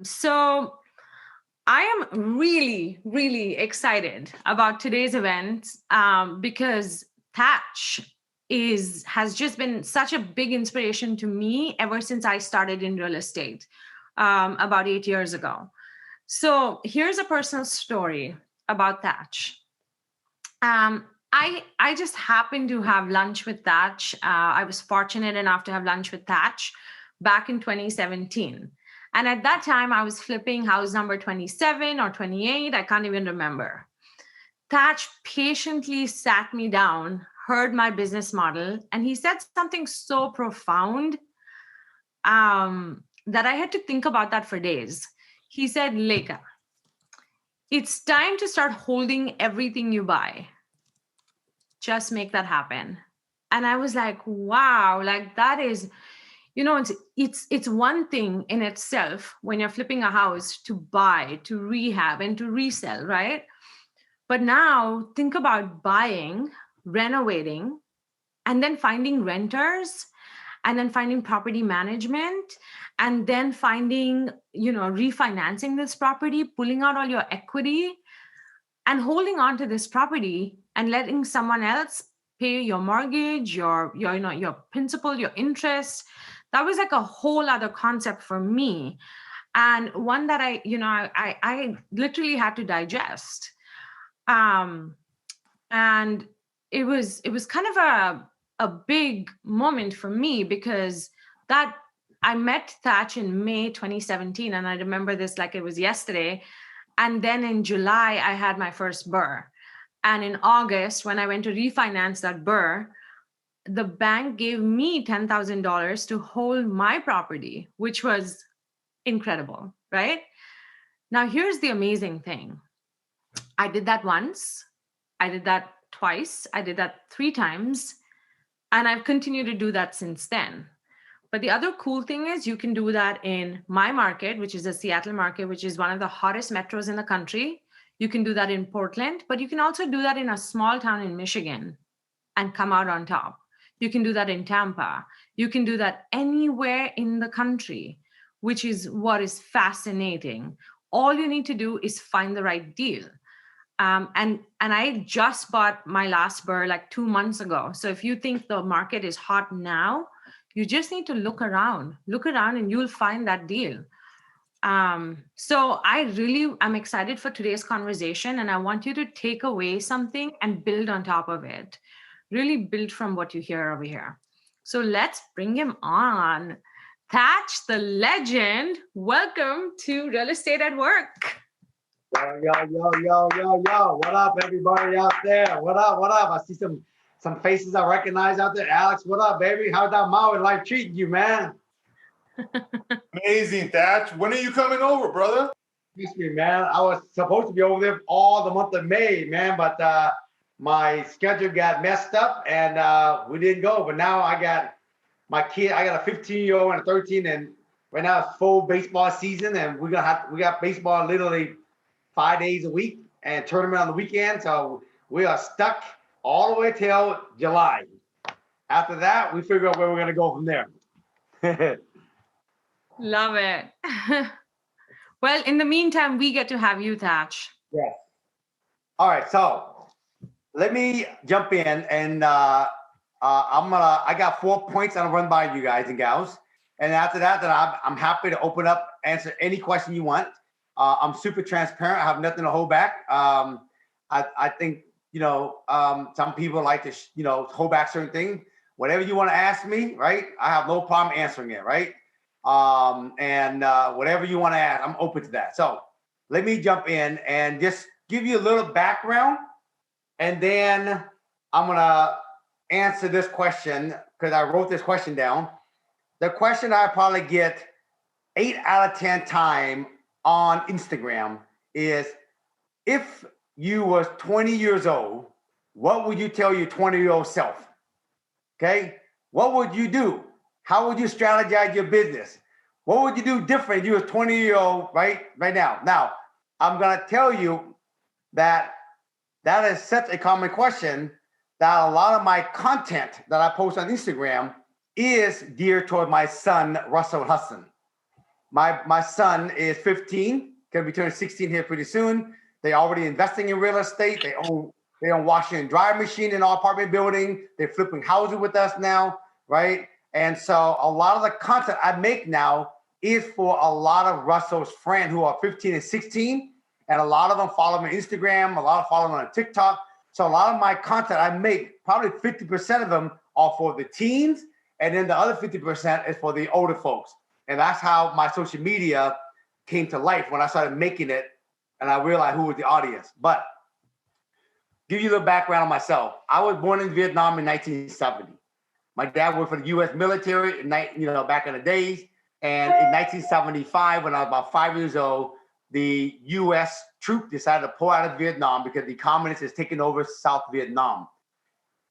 So I am really, really excited about today's event because Thach has just been such a big inspiration to me ever since I started in real estate about 8 years ago. So here's a personal story about Thach. I just happened to have lunch with Thach. I was fortunate enough to have lunch with Thach back in 2017. And at that time, I was flipping house number 27 or 28. I can't even remember. Thach patiently sat me down, heard my business model, and he said something so profound that I had to think about that for days. He said, Leka, it's time to start holding everything you buy. Just make that happen. And I was like, wow, like that is, it's one thing in itself when you're flipping a house to buy, to rehab, and to resell, right? But now think about buying, renovating, and then finding renters, and then finding property management, and then finding, refinancing this property, pulling out all your equity and holding on to this property and letting someone else pay your mortgage, your principal, your interest. That was like a whole other concept for me, and one that I literally had to digest. um and it was kind of a big moment for me because that I met Thach in May 2017, and I remember this like it was yesterday. And then in July, I had my first BRRRR. And in August, when I went to refinance that BRRRR, the bank gave me $10,000 to hold my property, which was incredible, right? Now, here's the amazing thing. I did that once, I did that twice, I did that 3 times, and I've continued to do that since then. But the other cool thing is you can do that in my market, which is the Seattle market, which is one of the hottest metros in the country. You can do that in Portland, but you can also do that in a small town in Michigan and come out on top. You can do that in Tampa. You can do that anywhere in the country, which is what is fascinating. All you need to do is find the right deal. And I just bought my last BRRRR like 2 months ago. So if you think the market is hot now, you just need to look around, and you'll find that deal. So I'm excited for today's conversation, and I want you to take away something and build on top of it. Really build from what you hear over here. So let's bring him on. Thach, the legend, welcome to Real Estate at Work. Yo. What up, everybody out there? What up? I see some faces I recognize out there. Alex, what up, baby? How's that Maui life treating you, man? Amazing, Thach. When are you coming over, brother? Excuse me, man. I was supposed to be over there all the month of May, man, but my schedule got messed up and we didn't go. But now I got my kid. I got a 15-year-old and a 13, and right now it's full baseball season, and we got baseball literally 5 days a week and tournament on the weekend. So we are stuck all the way till July. After that, we figure out where we're going to go from there. Love it. Well, in the meantime, we get to have you, Thach. Yes. All right. So let me jump in, and I got 4 points I'll run by you guys and gals. And after that, I'm happy to open up, answer any question you want. I'm super transparent. I have nothing to hold back. I think, some people like to, hold back certain things. Whatever you want to ask me, right? I have no problem answering it, right? And whatever you want to ask, I'm open to that. So let me jump in and just give you a little background. And then I'm going to answer this question because I wrote this question down. The question I probably get 8 out of 10 times on Instagram is, if you was 20 years old, what would you tell your 20-year-old self? Okay. What would you do? How would you strategize your business? What would you do different if you was 20-year-old right now? Now, I'm going to tell you that is such a common question that a lot of my content that I post on Instagram is geared toward my son, Russell Hudson. My son is 15, gonna be turning 16 here pretty soon. They already investing in real estate. They own washing and drying machine in our apartment building. They're flipping houses with us now, right? And so a lot of the content I make now is for a lot of Russell's friends who are 15 and 16. And a lot of them follow me on Instagram, a lot of follow me on TikTok. So a lot of my content I make, probably 50% of them are for the teens. And then the other 50% is for the older folks. And that's how my social media came to life when I started making it and I realized who was the audience. But give you a little background on myself. I was born in Vietnam in 1970. My dad worked for the U.S. military, back in the days. And in 1975, when I was about 5 years old, the U.S. troop decided to pull out of Vietnam because the communists is taking over South Vietnam.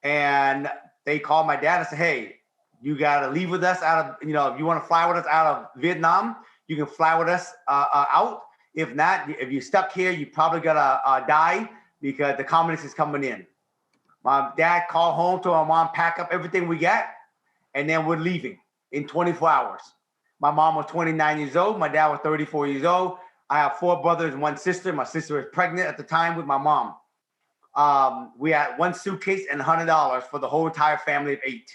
And they called my dad and said, hey, you got to leave with us out of, if you want to fly with us out of Vietnam, you can fly with us out. If not, if you're stuck here, you probably going to die because the communists is coming in. My dad called home, told my mom, pack up everything we got, and then we're leaving in 24 hours. My mom was 29 years old. My dad was 34 years old. I have 4 brothers and 1 sister. My sister was pregnant at the time with my mom. We had 1 suitcase and $100 for the whole entire family of 8.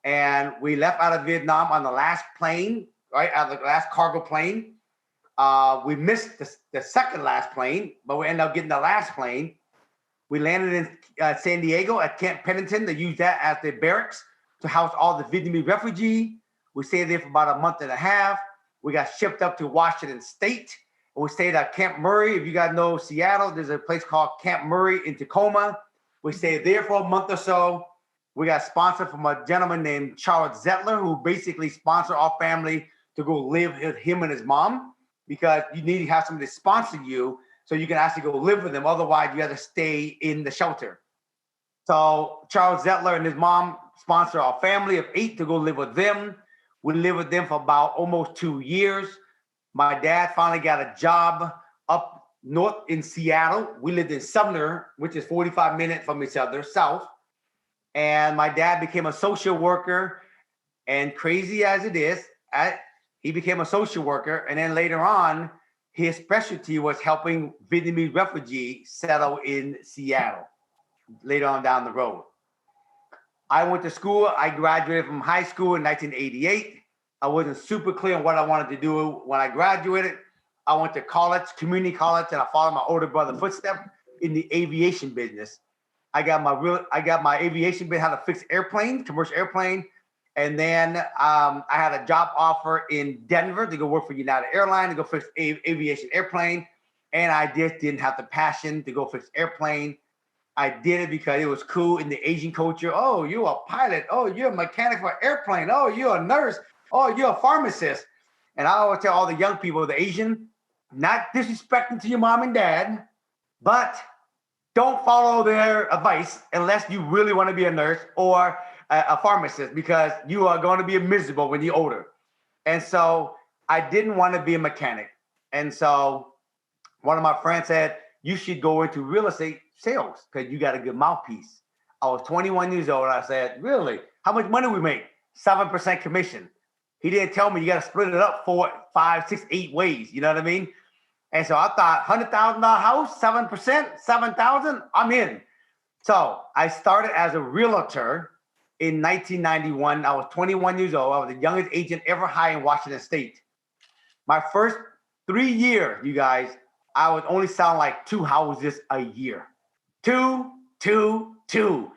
And we left out of Vietnam on the last plane, right, out of the last cargo plane. We missed the second last plane, but we ended up getting the last plane. We landed in San Diego at Camp Pennington. They used that as their barracks to house all the Vietnamese refugees. We stayed there for about a month and a half. We got shipped up to Washington State. And we stayed at Camp Murray. If you guys know Seattle, there's a place called Camp Murray in Tacoma. We stayed there for a month or so. We got sponsored from a gentleman named Charles Zettler, who basically sponsored our family to go live with him and his mom, because you need to have somebody to sponsor you so you can actually go live with them. Otherwise, you have to stay in the shelter. So Charles Zettler and his mom sponsored our family of 8 to go live with them. We lived with them for about almost 2 years. My dad finally got a job up north in Seattle. We lived in Sumner, which is 45 minutes from each other, south. And my dad became a social worker. And crazy as it is, he became a social worker. And then later on, his specialty was helping Vietnamese refugees settle in Seattle later on down the road. I went to school. I graduated from high school in 1988. I wasn't super clear on what I wanted to do when I graduated. I went to college, community college, and I followed my older brother's footsteps in the aviation business. I got my aviation business, how to fix airplanes, commercial airplane. And then I had a job offer in Denver to go work for United Airlines to go fix aviation airplane. And I just didn't have the passion to go fix airplane. I did it because it was cool in the Asian culture. Oh, you're a pilot. Oh, you're a mechanic for an airplane. Oh, you're a nurse. Oh, you're a pharmacist. And I always tell all the young people, the Asian, not disrespecting to your mom and dad, but don't follow their advice unless you really want to be a nurse or a pharmacist, because you are going to be miserable when you're older. And so I didn't want to be a mechanic. And so one of my friends said, you should go into real estate sales because you got a good mouthpiece. I was 21 years old. I said, really? How much money we make? 7% commission. He didn't tell me you got to split it up 4, 5, 6, 8 ways. You know what I mean? And so I thought $100,000 house, 7%, 7,000, I'm in. So I started as a realtor in 1991. I was 21 years old. I was the youngest agent ever hired in Washington State. My first 3 years, you guys, I was only selling like 2 houses a year. 2, 2, 2,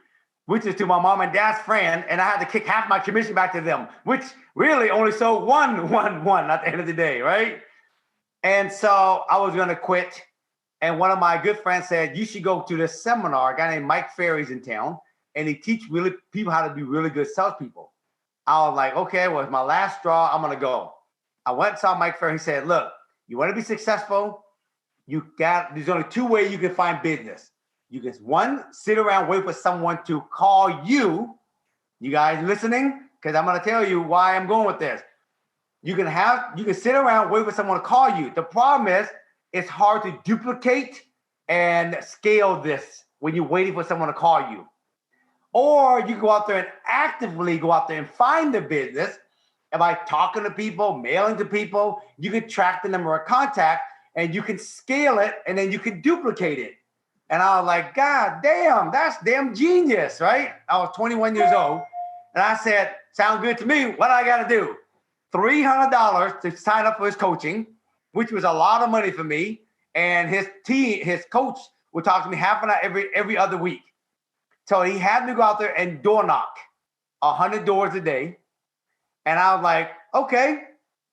which is to my mom and dad's friend. And I had to kick half my commission back to them, which really only sold one at the end of the day, right? And so I was going to quit. And one of my good friends said, you should go to this seminar. A guy named Mike Ferry's in town, and he teach really people how to be really good salespeople. I was like, okay, well, it's my last straw. I'm going to go. I went and saw Mike Ferry. He said, look, you want to be successful? There's only 2 ways you can find business. You can, 1, sit around, wait for someone to call you. You guys listening? Because I'm going to tell you why I'm going with this. You can sit around, wait for someone to call you. The problem is it's hard to duplicate and scale this when you're waiting for someone to call you. Or you go out there and actively go out there and find the business. by talking to people, mailing to people, you can track the number of contact and you can scale it and then you can duplicate it. And I was like, God damn, that's damn genius, right? I was 21 years old. And I said, sound good to me. What do I got to do? $300 to sign up for his coaching, which was a lot of money for me. And his coach would talk to me half an hour every other week. So he had me go out there and door knock 100 doors a day. And I was like, okay,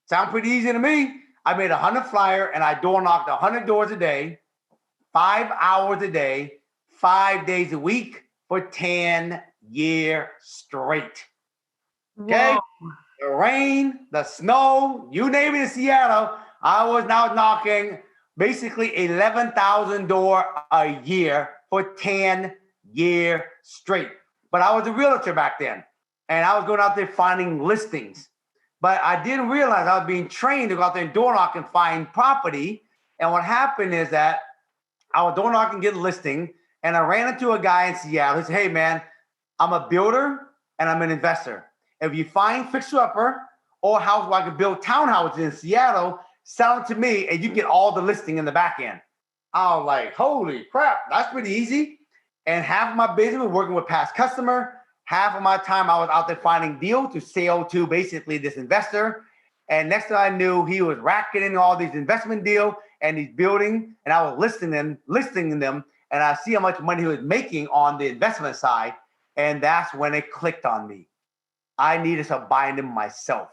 sound pretty easy to me. I made 100 flyer and I door knocked 100 doors a day, 5 hours a day, 5 days a week for 10 years straight. Okay? Whoa. The rain, the snow, you name it in Seattle, I was now knocking basically 11,000 doors a year for 10 years straight. But I was a realtor back then, and I was going out there finding listings. But I didn't realize I was being trained to go out there and door knock and find property. And what happened is that I was door knocking, get a listing, and I ran into a guy in Seattle. He said, hey, man, I'm a builder and I'm an investor. If you find fixer-upper or a house where I can build townhouses in Seattle, sell it to me and you get all the listing in the back end. I was like, holy crap, that's pretty easy. And half of my business was working with past customer. Half of my time I was out there finding deals to sell to basically this investor. And next thing I knew, he was racking in all these investment deals and he's building, and I was listing them, and I see how much money he was making on the investment side. And that's when it clicked on me. I needed to buy them myself.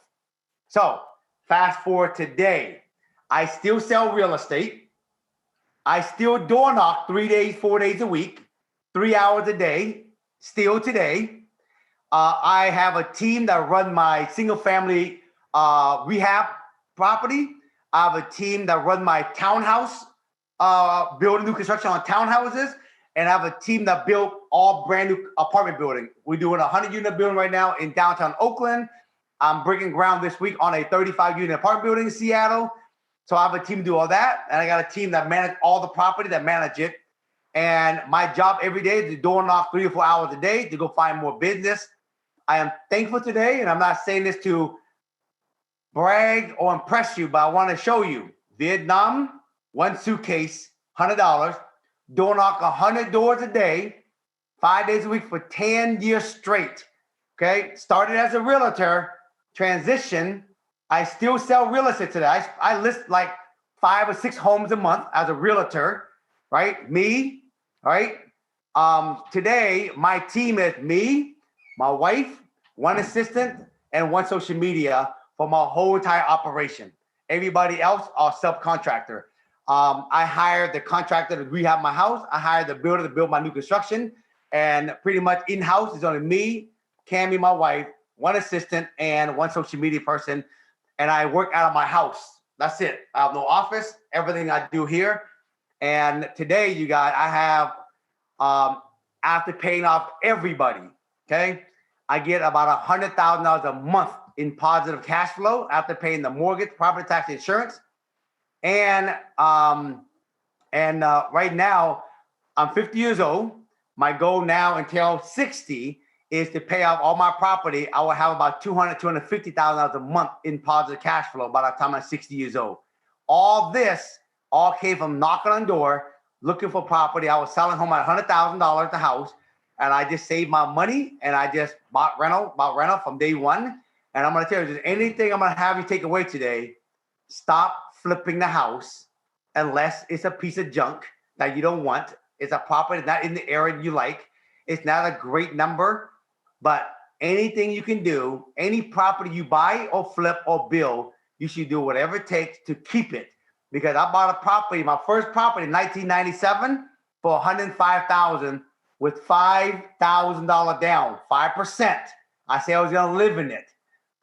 So fast forward today, I still sell real estate. I still door knock 3 days, 4 days a week, 3 hours a day, still today. I have a team that run my single family rehab property. I have a team that run my townhouse, building new construction on townhouses. And I have a team that built all brand new apartment building. We're doing a 100-unit building right now in downtown Oakland. I'm breaking ground this week on a 35-unit apartment building in Seattle. So I have a team to do all that. And I got a team that manage all the property, that manage it. And my job every day is to door knock 3 or 4 hours a day to go find more business. I am thankful today, and I'm not saying this to brag or impress you, but I want to show you. Vietnam, one suitcase, $100. Door knock 100 doors a day, 5 days a week for 10 years straight. Okay, started as a realtor, transition. I still sell real estate today. I list like 5 or 6 homes a month as a realtor, right? Me, right? Today, my team is me, my wife, 1 assistant, and 1 social media for my whole entire operation. Everybody else are subcontractor. I hired the contractor to rehab my house. I hired the builder to build my new construction. And pretty much in-house is only me, Cammy, my wife, 1 assistant, and 1 social media person. And I work out of my house. That's it. I have no office. Everything I do here. And today, you guys, I have, after paying off everybody, okay, I get about $100,000 a month in positive cash flow after paying the mortgage, property tax, insurance. And right now, I'm 50 years old. My goal now until 60 is to pay off all my property. I will have about $250,000 a month in positive cash flow by the time I'm 60 years old. All this all came from knocking on door, looking for property. I was selling home at $100,000 a house, and I just saved my money, and I just bought rental from day one. And I'm going to tell you, there's anything I'm going to have you take away today, stop flipping the house unless it's a piece of junk that you don't want. It's a property not in the area you like. It's not a great number, but anything you can do, any property you buy or flip or build, you should do whatever it takes to keep it. Because I bought a property, my first property in 1997 for $105,000 with $5,000 down, 5%. I said I was going to live in it.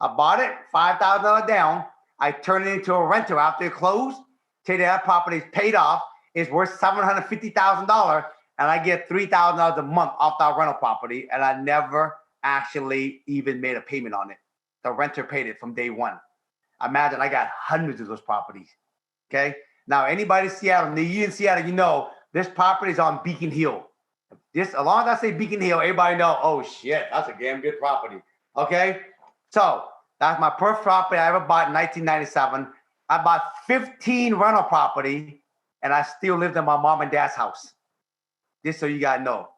I bought it, $5,000 down. I turned it into a renter after it closed. Today that property is paid off. It's worth $750,000, and I get $3,000 a month off that rental property, and I never actually even made a payment on it. The renter paid it from day one. Imagine I got hundreds of those properties. Okay. Now, anybody in Seattle, you in Seattle, you know this property is on Beacon Hill. As long as I say Beacon Hill, everybody know, oh shit, that's a damn good property. Okay. So That's my first property I ever bought in 1997. I bought 15 rental property, and I still lived in my mom and dad's house. Just so you guys know.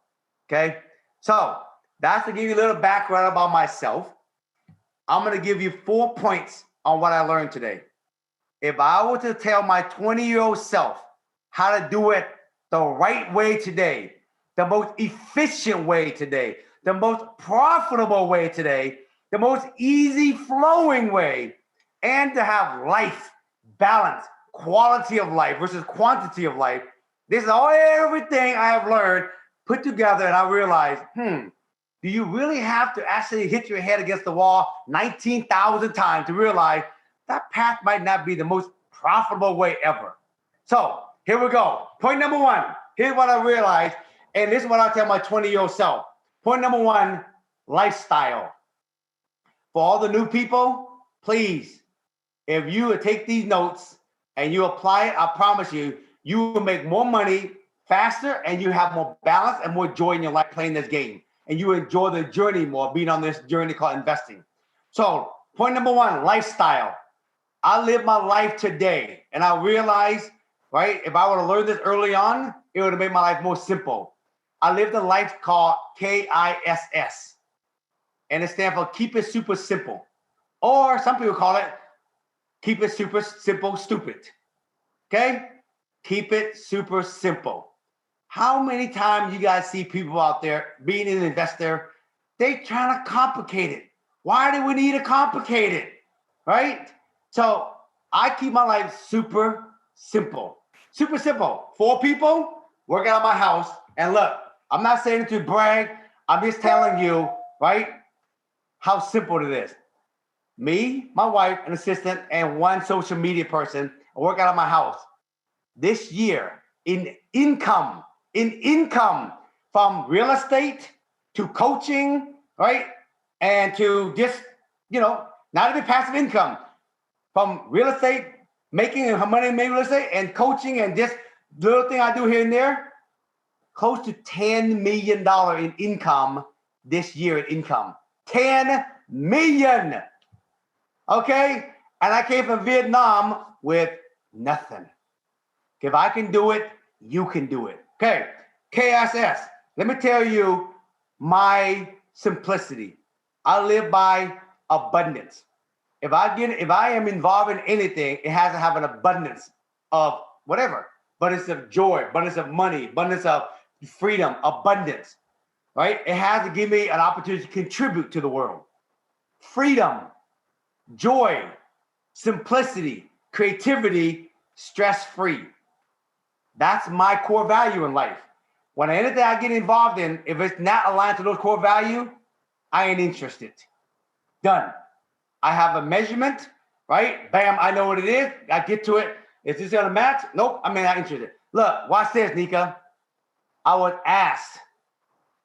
Okay? So that's to give you a little background about myself. I'm going to give you 4 points on what I learned today. If I were to tell my 20-year-old self how to do it the right way today, the most efficient way today, the most profitable way today, the most easy flowing way, and to have life balance, quality of life versus quantity of life, this is everything I have learned put together, and I realized, do you really have to actually hit your head against the wall 19,000 times to realize that path might not be the most profitable way ever? So here we go. Point number 1. Here's what I realized, and this is what I tell my 20-year-old self. Point number 1, lifestyle. For all the new people, please, if you take these notes and you apply it, I promise you, you will make more money faster, and you have more balance and more joy in your life playing this game. And you enjoy the journey more, being on this journey called investing. So point number 1, lifestyle. I live my life today, and I realize, right, if I would have learned this early on, it would have made my life more simple. I lived a life called KISS, and it stands for Keep It Super Simple. Or some people call it Keep It Super Simple Stupid. Okay? Keep it super simple. How many times you guys see people out there being an investor, they trying to complicate it. Why do we need to complicate it? Right? So I keep my life super simple. Super simple. 4 people working out of my house. And look, I'm not saying it to brag. I'm just telling you, right, how simple it is. Me, my wife, an assistant, and 1 social media person work out of my house. This year, in income from real estate to coaching, right? And to just, not even passive income, from real estate, making money in real estate, and coaching, and just little thing I do here and there, close to $10 million in income this year in income. 10 million. Okay? And I came from Vietnam with nothing. If I can do it, you can do it. Okay, KSS. Let me tell you my simplicity. I live by abundance. If I am involved in anything, it has to have an abundance of whatever. Abundance of joy, abundance of money, abundance of freedom, abundance. Right? It has to give me an opportunity to contribute to the world. Freedom, joy, simplicity, creativity, stress-free. That's my core value in life. When anything I get involved in, if it's not aligned to those core values, I ain't interested. Done. I have a measurement, right? Bam, I know what it is. I get to it. Is this gonna match? Nope, I'm not interested. Look, watch this, Nika. I was asked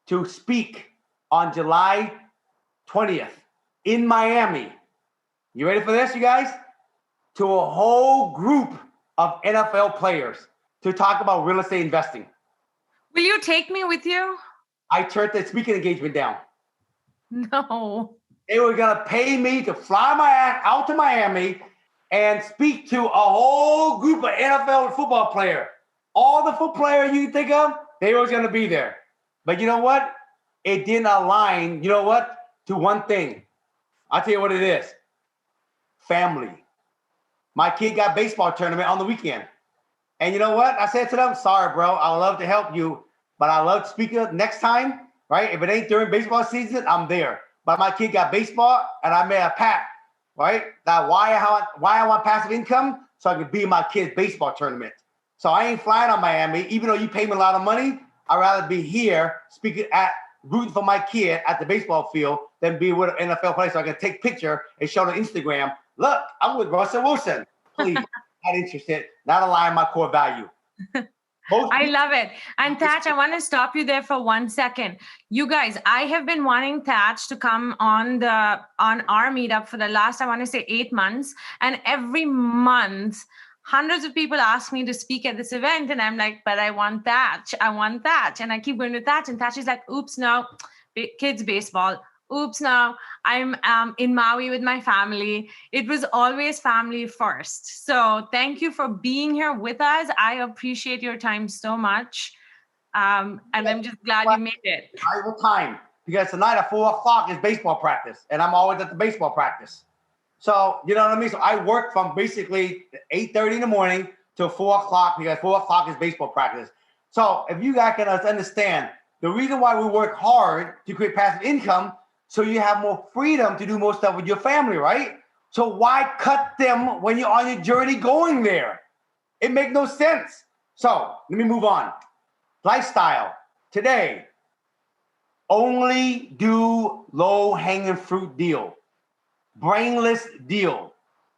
to speak on July 20th in Miami. You ready for this, you guys? To a whole group of NFL players to talk about real estate investing. Will you take me with you? I turned the speaking engagement down. No. They were going to pay me to fly my ass out to Miami and speak to a whole group of NFL football players. All the football players you can think of, they were going to be there. But you know what? It didn't align, to one thing. I'll tell you what it is. Family. My kid got baseball tournament on the weekend. And you know what? I said to them, sorry, bro, I would love to help you, but I love to speak next time, right? If it ain't during baseball season, I'm there. But my kid got baseball, and I made a pact, right? That why I want passive income, so I can be in my kid's baseball tournament. So I ain't flying on Miami, even though you pay me a lot of money. I'd rather be here speaking rooting for my kid at the baseball field than be with an NFL player so I can take a picture and show on Instagram. Look, I'm with Russell Wilson. Please, not interested, not align my core value. I love it. And Thach, I want to stop you there for 1 second. You guys, I have been wanting Thach to come on our meetup for the last, I want to say 8 months. And every month, hundreds of people ask me to speak at this event. And I'm like, but I want Thach. And I keep going to Thach. And Thach is like, oops, no, kids baseball. oops, now I'm in Maui with my family. It was always family first. So thank you for being here with us. I appreciate your time so much. And I'm just glad you made it. Valuable time, because tonight at 4 o'clock is baseball practice, and I'm always at the baseball practice. So you know what I mean. So I work from basically 8:30 in the morning till 4 o'clock, because 4 o'clock is baseball practice. So if you guys can understand the reason why we work hard to create passive income, so you have more freedom to do more stuff with your family, right? So why cut them when you're on your journey going there? It makes no sense. So let me move on. Lifestyle today. Only do low-hanging fruit deal, brainless deal.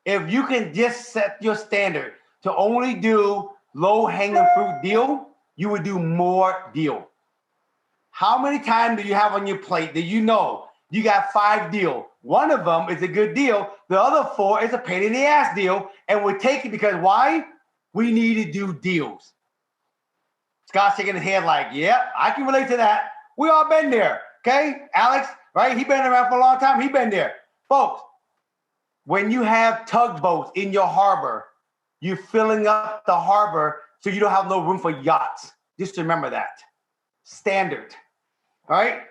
If you can just set your standard to only do low-hanging fruit deal, you would do more deal. How many times do you have on your plate that you know you got 5 deal? One of them is a good deal. The other 4 is a pain in the ass deal, and we take it because why? We need to do deals. Scott's shaking his head like, yeah, I can relate to that. We all been there, okay? Alex, right? He been around for a long time. He been there. Folks, when you have tugboats in your harbor, you're filling up the harbor so you don't have no room for yachts. Just remember that. Standard, all right?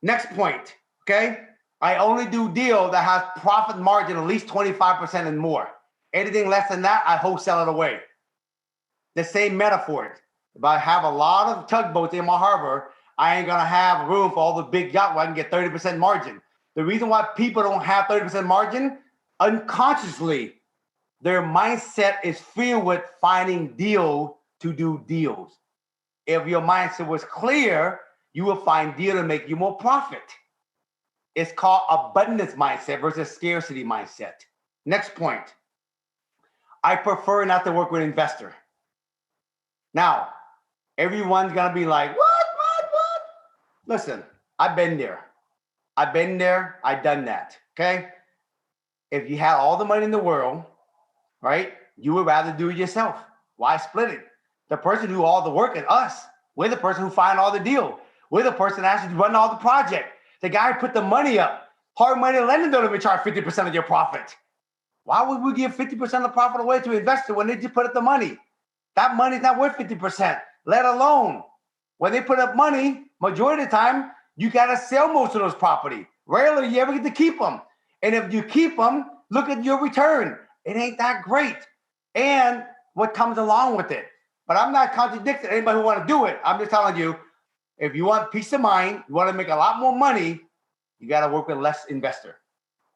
Next point, okay? I only do deal that has profit margin at least 25% and more. Anything less than that, I wholesale it away. The same metaphor. If I have a lot of tugboats in my harbor, I ain't gonna have room for all the big yachts where I can get 30% margin. The reason why people don't have 30% margin, unconsciously, their mindset is filled with finding deal to do deals. If your mindset was clear, you will find deal to make you more profit. It's called abundance mindset versus scarcity mindset. Next point. I prefer not to work with an investor. Now, everyone's gonna be like, what? Listen, I've been there. I've done that, okay? If you had all the money in the world, right, you would rather do it yourself. Why split it? The person who do all the work is us. We're the person who find all the deal. We're the person that actually run all the project. The guy who put the money up. Hard money lending don't even charge 50% of your profit. Why would we give 50% of the profit away to an investor when they just put up the money? That money's not worth 50%, let alone when they put up money, majority of the time, you got to sell most of those property. Rarely you ever get to keep them. And if you keep them, look at your return. It ain't that great. And what comes along with it. But I'm not contradicting anybody who want to do it. I'm just telling you, if you want peace of mind, you want to make a lot more money, you got to work with less investor.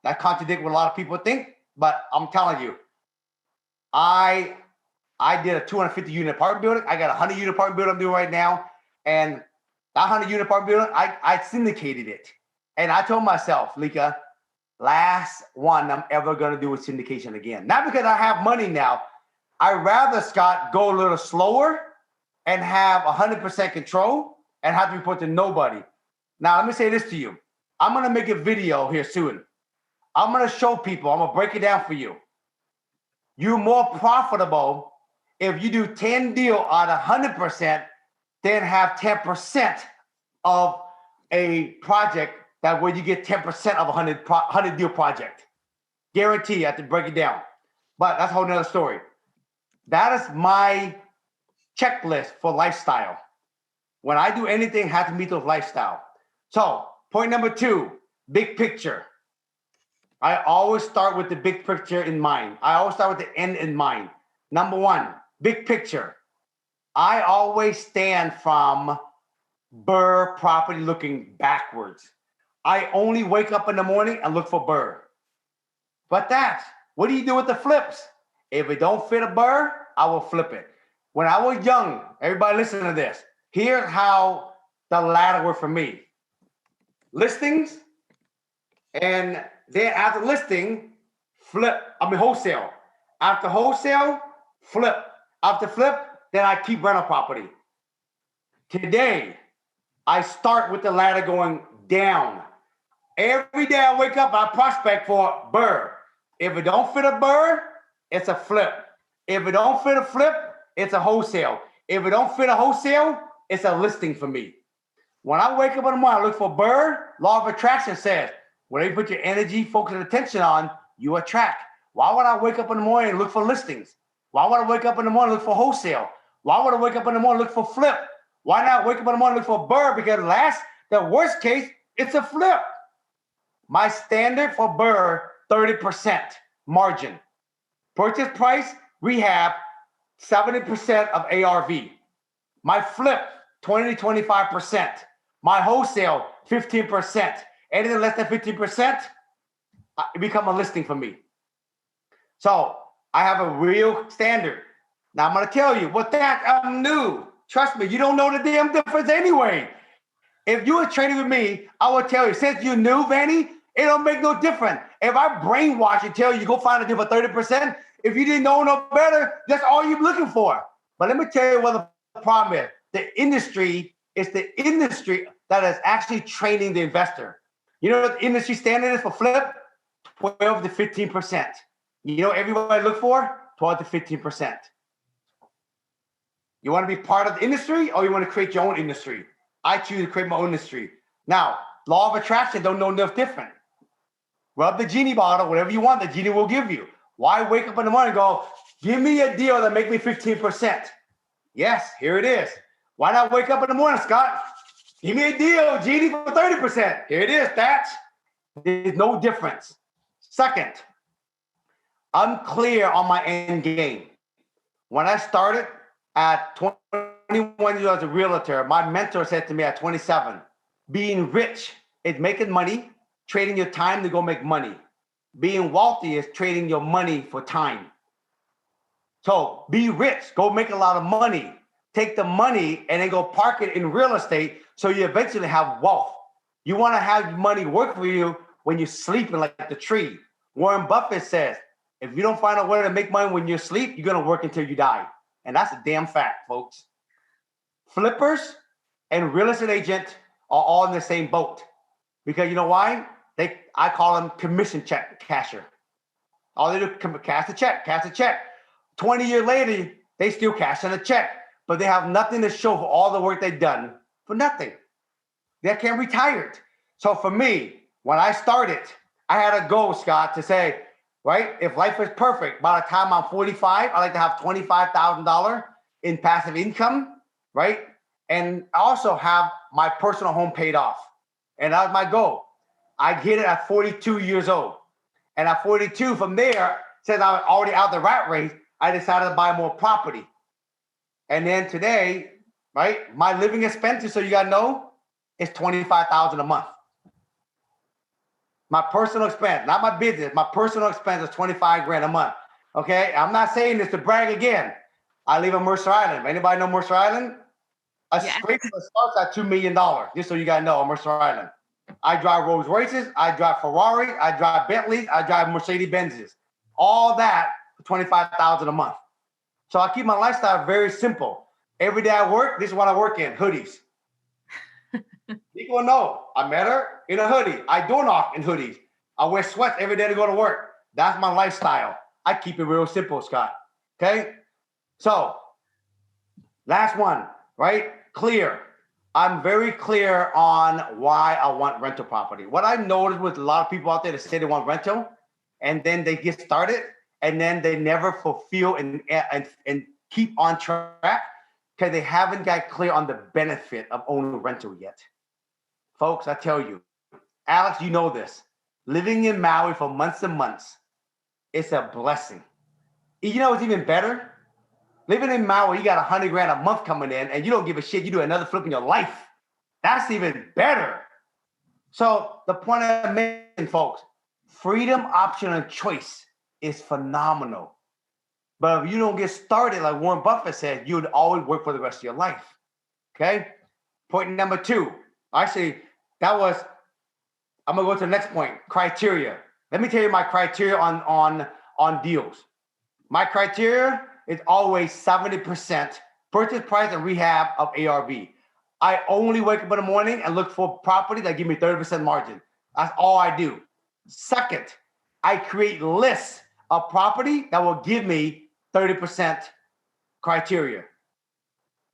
That contradicts what a lot of people think, but I'm telling you, I did a 250 unit apartment building. I got a 100 unit apartment building I'm doing right now. And that 100 unit apartment building, I syndicated it. And I told myself, Lika, last one I'm ever going to do with syndication again. Not because I have money now. I'd rather, Scott, go a little slower and have 100% control and have to report to nobody. Now, let me say this to you. I'm going to make a video here soon. I'm going to show people. I'm going to break it down for you. You're more profitable if you do 10 deal on 100%, then have 10% of a project that where you get 10% of a 100 deal project. Guarantee I have to break it down. But that's a whole nother story. That is my checklist for lifestyle. When I do anything, I have to meet those lifestyle. So point number 2, big picture. I always start with the big picture in mind. I always start with the end in mind. Number 1, big picture. I always stand from BRRRR property looking backwards. I only wake up in the morning and look for BRRRR. But what do you do with the flips? If it don't fit a BRRRR, I will flip it. When I was young, everybody listen to this. Here's how the ladder worked for me. Listings, and then after listing, wholesale. After wholesale, flip. After flip, then I keep rental property. Today, I start with the ladder going down. Every day I wake up, I prospect for BRRRR. If it don't fit a BRRRR, it's a flip. If it don't fit a flip, it's a wholesale. If it don't fit a wholesale, it's a listing for me. When I wake up in the morning, I look for Burr. Law of attraction says, whatever you put your energy, focus, and attention on, you attract. Why would I wake up in the morning and look for listings? Why would I wake up in the morning and look for wholesale? Why would I wake up in the morning and look for flip? Why not wake up in the morning and look for Burr? Because the worst case, it's a flip. My standard for Burr, 30% margin. Purchase price, rehab, 70% of ARV. My flip, 20 to 25%. My wholesale, 15%. Anything less than 15%, it become a listing for me. So I have a real standard. Now I'm going to tell you, with that, I'm new. Trust me, you don't know the damn difference anyway. If you were trading with me, I would tell you, since you're new, Vanny, it don't make no difference. If I brainwash you, tell you go find a deal for 30%, if you didn't know no better, that's all you're looking for. But let me tell you what the problem is. The industry is the industry that is actually training the investor. You know what the industry standard is for flip? 12 to 15%. You know what everybody look for? 12 to 15%. You want to be part of the industry or you want to create your own industry? I choose to create my own industry. Now, law of attraction don't know enough different. Rub the genie bottle, whatever you want, the genie will give you. Why wake up in the morning and go, give me a deal that make me 15%? Yes, here it is. Why not wake up in the morning, Scott? Give me a deal, genie, for 30%. Here it is, Thach. There's no difference. Second, I'm clear on my end game. When I started at 21 years as a realtor, my mentor said to me at 27, being rich is making money, trading your time to go make money. Being wealthy is trading your money for time. So be rich, go make a lot of money. Take the money and then go park it in real estate so you eventually have wealth. You want to have money work for you when you're sleeping like the tree. Warren Buffett says, if you don't find a way to make money when you sleep, you're going to work until you die. And that's a damn fact, folks. Flippers and real estate agent are all in the same boat. Because you know why? I call them commission check casher. All they do is cash a check. 20 years later, they still cash in a check, but they have nothing to show for all the work they've done for nothing. They can't retire it. So for me, when I started, I had a goal, Scott, to say, right, if life is perfect, by the time I'm 45, I like to have $25,000 in passive income, right? And I also have my personal home paid off. And that was my goal. I hit it at 42 years old. And at 42, from there, since I was already out the rat race, I decided to buy more property. And then today, right, my living expenses, so you got to know, is $25,000 a month. My personal expense, not my business, my personal expense is 25 grand a month. Okay, I'm not saying this to brag again. I live on Mercer Island. Anybody know Mercer Island? A scraper starts at $2 million, just so you guys know, on Mercer Island. I drive Rolls Royces, I drive Ferrari, I drive Bentleys, I drive Mercedes Benzes. All that for $25,000 a month. So I keep my lifestyle very simple. Every day I work, this is what I work in, hoodies. People know I met her in a hoodie. I door knock in hoodies. I wear sweats every day to go to work. That's my lifestyle. I keep it real simple, Scott. Okay? So, last one, right? Clear. I'm very clear on why I want rental property. What I've noticed with a lot of people out there that say they want rental, and then they get started, and then they never fulfill and keep on track because they haven't got clear on the benefit of owning rental yet. Folks, I tell you, Alex, you know this. Living in Maui for months and months, it's a blessing. You know what's even better? Living in Maui, you got 100 grand a month coming in, and you don't give a shit. You do another flip in your life. That's even better. So the point I'm making, folks, freedom, option, and choice is phenomenal. But if you don't get started, like Warren Buffett said, you'd always work for the rest of your life. Okay? Point number 2. Actually, I'm gonna go to the next point, criteria. Let me tell you my criteria on deals. My criteria is always 70% purchase price and rehab of ARV. I only wake up in the morning and look for property that give me 30% margin. That's all I do. Second, I create lists of property that will give me 30% criteria.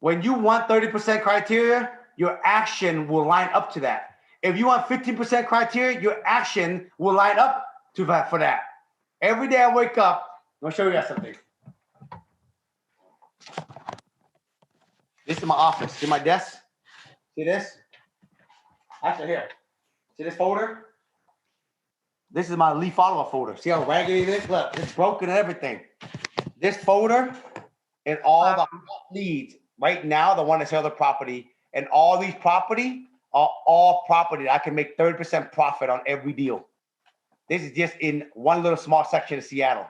When you want 30% criteria, your action will line up to that. If you want 15% criteria, your action will line up to that for that. Every day I wake up, I'm gonna show you guys something. This is my office. See my desk? See this? Actually, here. See this folder? This is my leaf follower folder. See how raggedy it is? Look, it's broken and everything. This folder and all the leads right now, the one that sell the property, and all these property are all property that I can make 30% profit on every deal. This is just in one little small section of Seattle.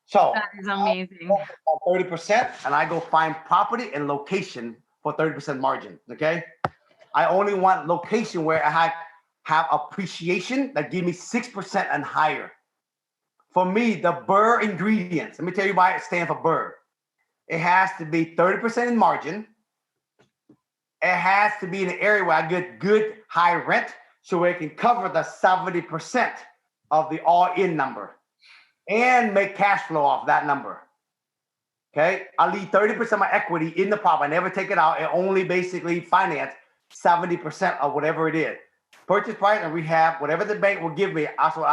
So That is amazing. 30%, and I go find property and location for 30% margin. Okay. I only want location where I have appreciation that give me 6% and higher. For me, the BRRRR ingredients, let me tell you why it stands for BRRRR. It has to be 30% in margin. It has to be in an area where I get good high rent so it can cover the 70% of the all-in number and make cash flow off that number. Okay, I leave 30% of my equity in the property. I never take it out. It only basically finance 70% of whatever it is. Purchase price and rehab, whatever the bank will give me, that's what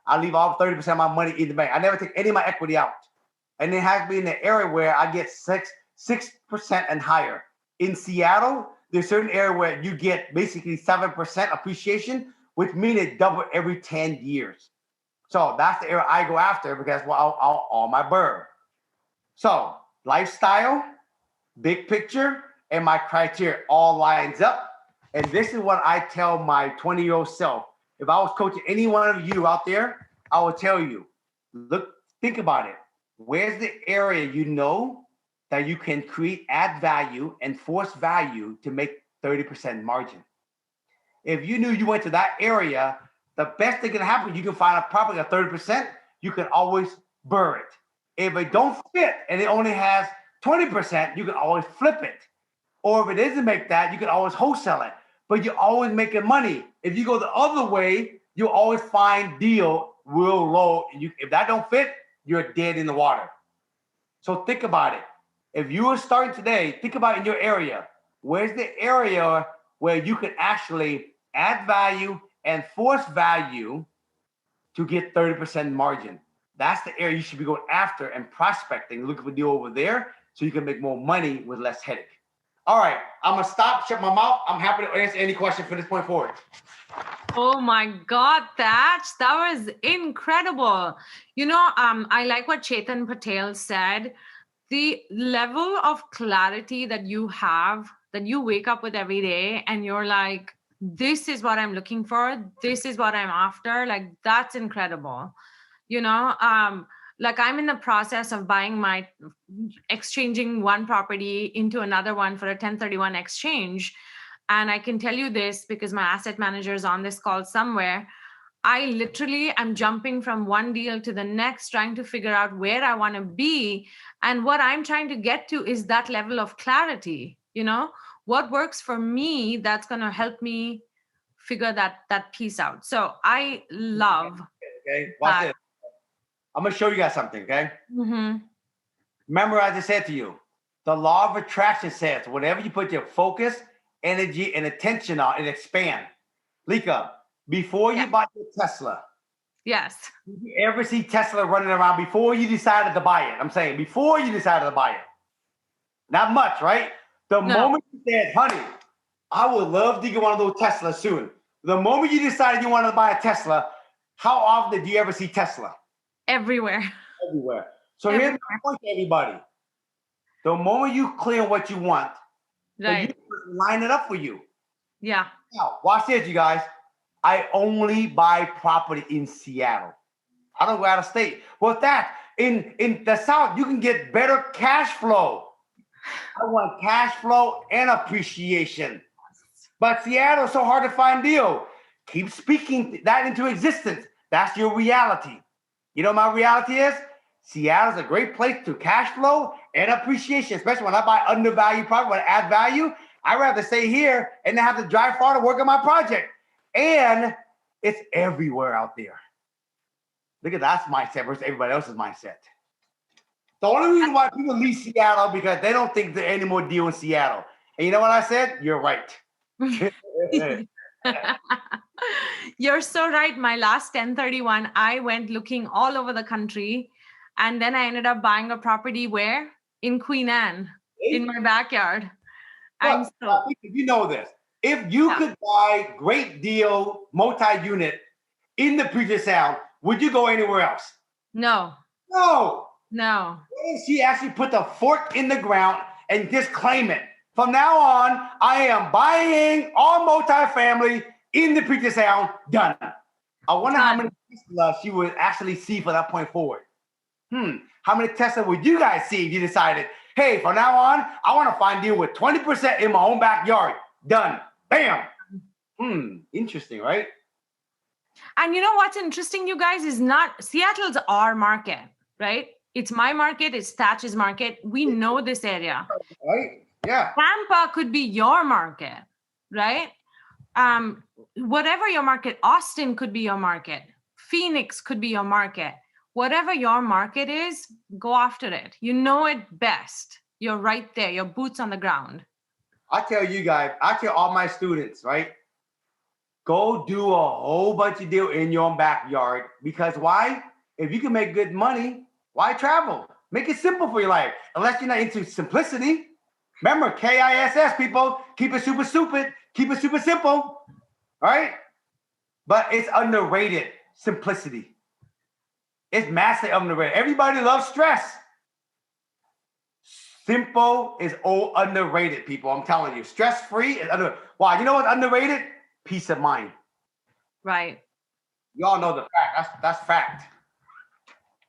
I leave all 30% of my money in the bank. I never take any of my equity out. And it has to be in the area where I get 6% and higher. In Seattle, there's certain area where you get basically 7% appreciation, which means it double every 10 years. So that's the area I go after because all my BRRRR. So lifestyle, big picture, and my criteria all lines up. And this is what I tell my 20-year-old self. If I was coaching any one of you out there, I would tell you, look, think about it. Where's the area you know that you can add value and force value to make 30% margin? If you knew you went to that area, the best thing can happen, you can find a property at 30%, you can always BRRRR it. If it don't fit and it only has 20%, you can always flip it. Or if it doesn't make that, you can always wholesale it. But you're always making money. If you go the other way, you'll always find deal real low. If that don't fit, you're dead in the water. So think about it. If you are starting today, think about in your area. Where's the area where you can actually add value and force value to get 30% margin? That's the area you should be going after and prospecting, looking for a deal over there so you can make more money with less headache. All right, I'm going to stop, shut my mouth. I'm happy to answer any question from this point forward. Oh my God, Thach, that was incredible. You know, I like what Chetan Patel said. The level of clarity that you have, that you wake up with every day and you're like, this is what I'm looking for. This is what I'm after. Like, that's incredible. You know, like I'm in the process of exchanging one property into another one for a 1031 exchange. And I can tell you this because my asset manager is on this call somewhere. I literally am jumping from one deal to the next, trying to figure out where I want to be. And what I'm trying to get to is that level of clarity. You know, what works for me that's going to help me figure that piece out. So I love Watch this. I'm going to show you guys something, okay? Mm-hmm. Remember, I just said to you, the law of attraction says whatever you put your focus, energy, and attention on, it expands. Lika, before you buy your Tesla, yes. did you ever see Tesla running around before you decided to buy it? I'm saying before you decided to buy it. Not much, right? The moment you said, honey, I would love to get one of those Teslas soon. The moment you decided you wanted to buy a Tesla, how often did you ever see Tesla? Everywhere. Everywhere. So here's my point to everybody. The moment you clear what you want, right, the line it up for you. Yeah. Now, watch this, you guys. I only buy property in Seattle. I don't go out of state. Well, that in the South, you can get better cash flow. I want cash flow and appreciation. But Seattle is so hard to find deal. Keep speaking that into existence. That's your reality. You know what my reality is? Seattle's a great place to cash flow and appreciation, especially when I buy undervalued property, when I add value. I'd rather stay here and not have to drive far to work on my project. And it's everywhere out there. Look at that mindset versus everybody else's mindset. The only reason why people leave Seattle because they don't think there's any more deal in Seattle. And you know what I said? You're right. You're so right. My last 1031, I went looking all over the country. And then I ended up buying a property where? In Queen Anne, in my backyard. And Look, so, you know this. If you could buy great deal multi-unit in the Puget Sound, would you go anywhere else? no, No. no. What if she actually put the fork in the ground and just claim it? From now on, I am buying all multifamily in the Puget Sound. Done. I wonder how many Tesla she would actually see from that point forward. How many Tesla would you guys see if you decided, hey, from now on, I want to find a deal with 20% in my own backyard? Done. Bam. Interesting, right? And you know what's interesting, you guys, is not Seattle's our market, right? It's my market. It's Thach's market. We know this area. Right? Yeah. Tampa could be your market, right? Whatever your market, Austin could be your market. Phoenix could be your market. Whatever your market is, go after it. You know it best. You're right there. Your boots on the ground. I tell you guys, I tell all my students, right? Go do a whole bunch of deals in your own backyard. Because why? If you can make good money, why travel? Make it simple for your life. Unless you're not into simplicity. Remember, KISS, people. Keep it super stupid. Keep it super simple. All right? But it's underrated, simplicity. It's massively underrated. Everybody loves stress. Simple is all underrated, people. I'm telling you. Stress-free is underrated. Why? You know what's underrated? Peace of mind. Right. Y'all know the fact. That's fact.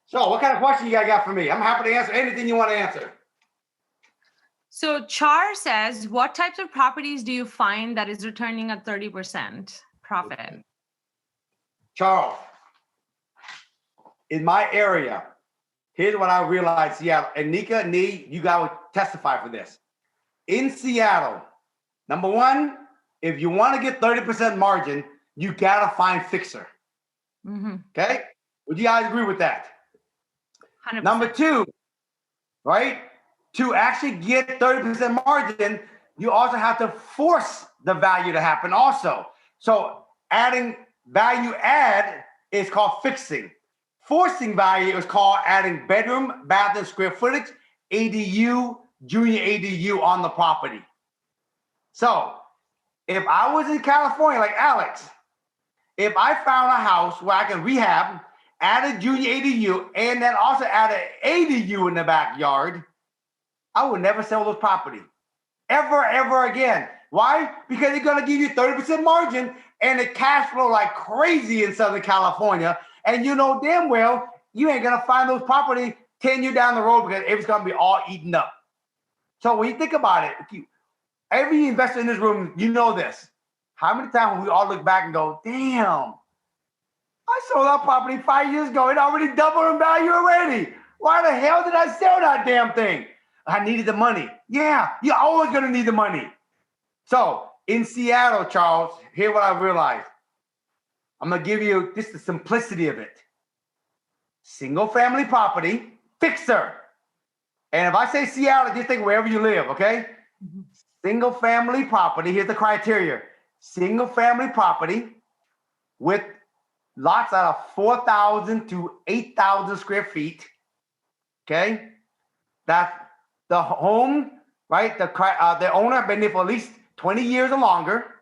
So what kind of question you guys got for me? I'm happy to answer anything you want to answer. So Char says, what types of properties do you find that is returning at 30% profit? Charles, in my area, here's what I realized, Seattle. And Nika, Nee, you guys will testify for this. In Seattle, number one, if you want to get 30% margin, you got to find fixer. Okay? Would you guys agree with that? 100%. Number two, right? To actually get 30% margin, you also have to force the value to happen also. So adding value add is called fixing. Forcing value is called adding bedroom, bathroom, square footage, ADU, junior ADU on the property. So if I was in California like Alex, if I found a house where I can rehab, add a junior ADU, and then also add an ADU in the backyard, I would never sell those property. Ever again. Why? Because they're going to give you 30% margin and the cash flow like crazy in Southern California. And you know damn well you ain't going to find those property 10 years down the road because it's going to be all eaten up. So when you think about it, every investor in this room, you know this. How many times will we all look back and go, damn, I sold that property 5 years ago. It already doubled in value already. Why the hell did I sell that damn thing? I needed the money. Yeah, you're always going to need the money. So in Seattle, Charles, here's what I realized. I'm going to give you just the simplicity of it. Single family property, fixer. And if I say Seattle, just think wherever you live, okay? Single family property, here's the criteria. Single family property with lots out of 4,000 to 8,000 square feet, okay? That the home, right? The owner been there for at least 20 years or longer.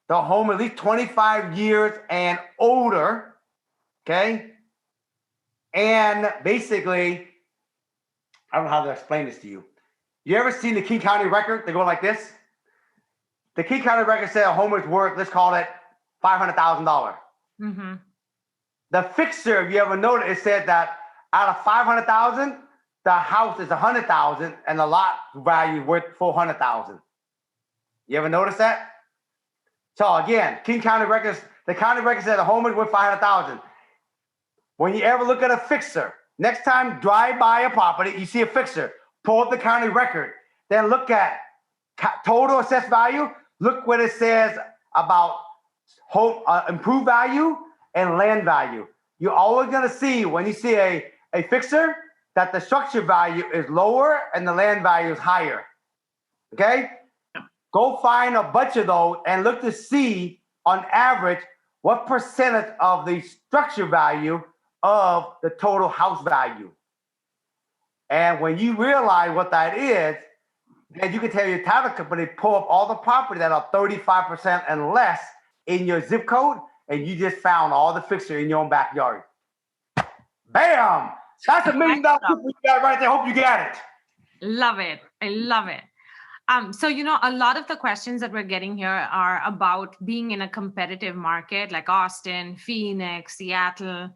The home at least 25 years and older, okay? And basically, I don't know how to explain this to you. You ever seen the King County record? They go like this. The King County record said a home is worth, let's call it $500,000. The fixer, if you ever noticed, it said that out of 500,000, the house is 100,000 and the lot value is worth 400,000. You ever notice that? So again, King County records, the county record said the home is worth 500,000. When you ever look at a fixer, next time drive by a property, you see a fixer, pull up the county record, then look at total assessed value. Look what it says about home improved value and land value. You're always going to see when you see a fixer that the structure value is lower and the land value is higher. Okay? Go find a bunch of those and look to see, on average, what percentage of the structure value of the total house value. And when you realize what that is, then you can tell your title company, pull up all the property that are 35% and less in your zip code, and you just found all the fixture in your own backyard. Bam! That's $1 million tip you got right there. Hope you got it. Love it. I love it. So, a lot of the questions that we're getting here are about being in a competitive market like Austin, Phoenix, Seattle.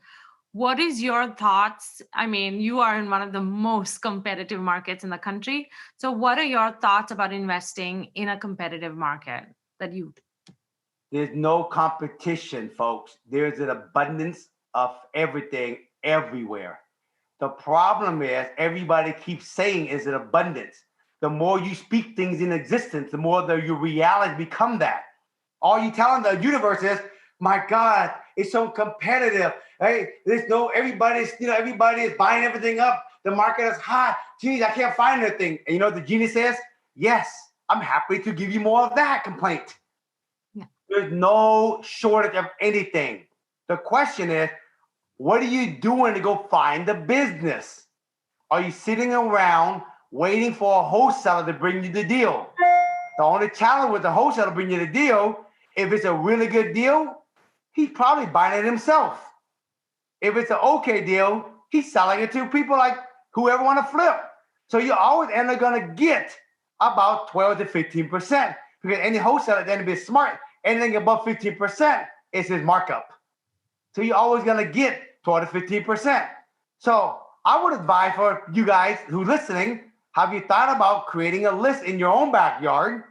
What is your thoughts? I mean, you are in one of the most competitive markets in the country. So what are your thoughts about investing in a competitive market There's no competition, folks. There's an abundance of everything everywhere. The problem is everybody keeps saying is an abundance. The more you speak things in existence, the more your reality become that. All you telling the universe is, my God, it's so competitive. Hey, everybody is buying everything up. The market is hot. Geez, I can't find anything. And you know what the genie says? Yes, I'm happy to give you more of that complaint. Yeah. There's no shortage of anything. The question is, what are you doing to go find the business? Are you sitting around waiting for a wholesaler to bring you the deal? The only challenge with the wholesaler to bring you the deal, if it's a really good deal, he's probably buying it himself. If it's an okay deal, he's selling it to people like whoever want to flip. So you always end up going to get about 12 to 15%, because any wholesaler at the end of it is smart. Anything above 15% is his markup. So you're always going to get 12 to 15%. So I would advise for you guys who are listening, have you thought about creating a list in your own backyard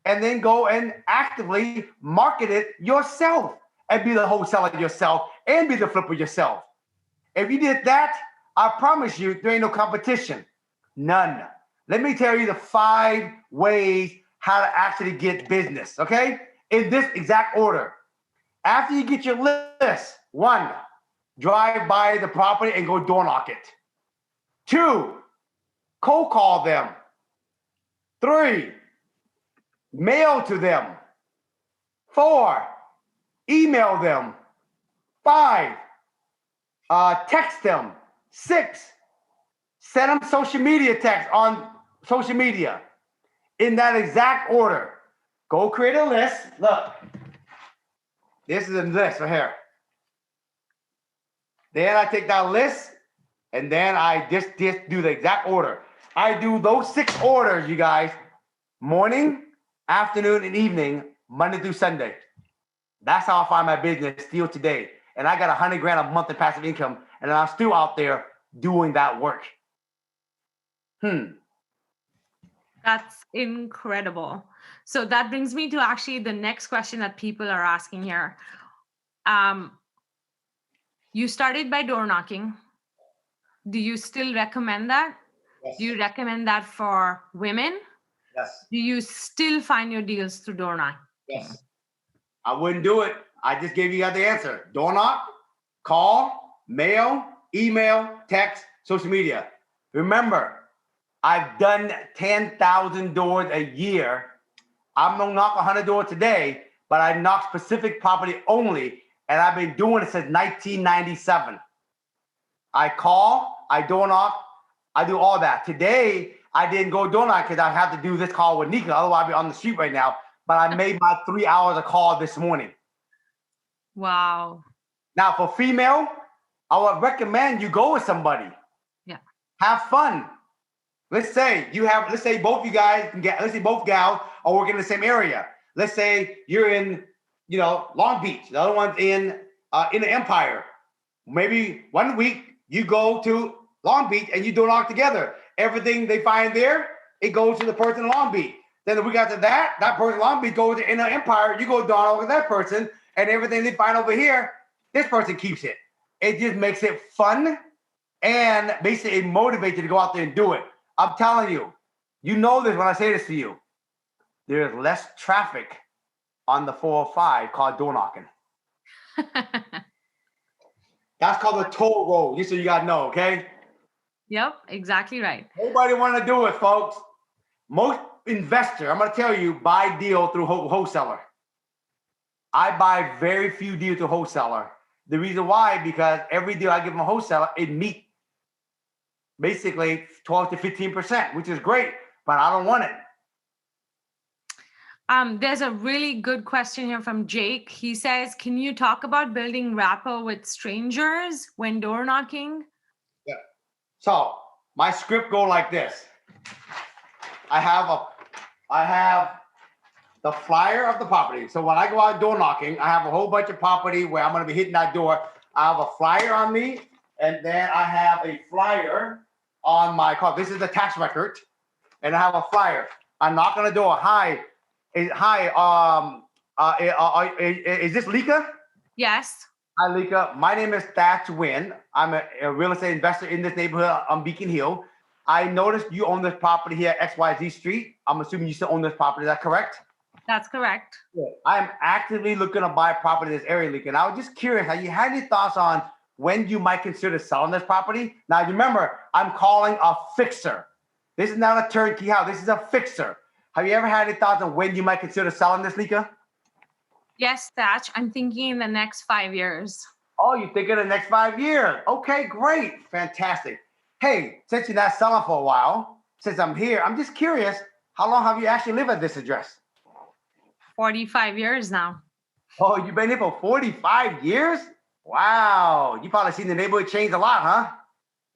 and then go and actively market it yourself and be the wholesaler yourself and be the flipper yourself? If you did that, I promise you there ain't no competition. None. Let me tell you the 5 ways how to actually get business, okay? In this exact order. After you get your list, 1, drive by the property and go door knock it. 2, cold call them. 3, mail to them. 4, email them. 5, text them. 6, send them social media text on social media. In that exact order. Go create a list. Look, this is a list right here. Then I take that list and then I just do the exact order. I do those 6 orders, you guys, morning, afternoon, and evening, Monday through Sunday. That's how I find my business still today. And I got $100 grand a month in passive income, and I'm still out there doing that work. That's incredible. So that brings me to actually the next question that people are asking here. You started by door knocking. Do you still recommend that? Yes. Do you recommend that for women? Yes. Do you still find your deals through door knocking? Yes. I wouldn't do it. I just gave you the answer. Door knock, call, mail, email, text, social media. Remember, I've done 10,000 doors a year. I'm gonna knock 100 doors today, but I knock specific property only, and I've been doing it since 1997. I call, I door knock, I do all that. Today, I didn't go door knock because I have to do this call with Nika, otherwise I'd be on the street right now. But I made my 3 hours of call this morning. Wow. Now for female, I would recommend you go with somebody. Yeah. Have fun. Let's say both you guys let's say both gals are working in the same area. Let's say you're in, Long Beach. The other one's in the Empire. Maybe one week you go to Long Beach and you do knock together. Everything they find there, it goes to the person in Long Beach. Then the week after that person in Long Beach goes to in the Empire. You go down over that person, and everything they find over here, this person keeps it. It just makes it fun and basically it motivates you to go out there and do it. I'm telling you, you know this when I say this to you. There's less traffic on the 405 called door knocking. That's called the toll road, just so you gotta know, okay? Yep, exactly right. Nobody want to do it, folks. Most investor, I'm going to tell you, buy deal through wholesaler. I buy very few deals to wholesaler. The reason why, because every deal I give them a wholesaler, it meet basically 12 to 15%, which is great, but I don't want it. There's a really good question here from Jake. He says, can you talk about building rapport with strangers when door knocking? Yeah. So my script go like this. I have the flyer of the property. So when I go out door knocking, I have a whole bunch of property where I'm going to be hitting that door. I have a flyer on me, and then I have a flyer on my car. This is the tax record, and I have a flyer. I knock on the door. Hi, is this Lika? Yes. Hi, Lika. My name is Thach Nguyen. I'm a real estate investor in this neighborhood on Beacon Hill. I noticed you own this property here at XYZ Street. I'm assuming you still own this property. Is that correct? That's correct. I'm actively looking to buy property in this area, Lika. And I was just curious, have you had any thoughts on when you might consider selling this property? Now, remember, I'm calling a fixer. This is not a turnkey house. This is a fixer. Have you ever had any thoughts on when you might consider selling this, Lika? Yes, Thach. I'm thinking in the next 5 years. Oh, you think in the next 5 years? Okay, great. Fantastic. Hey, since you're not selling for a while, since I'm here, I'm just curious, how long have you actually lived at this address? 45 years now. Oh, you've been here for 45 years? Wow. You probably seen the neighborhood change a lot, huh?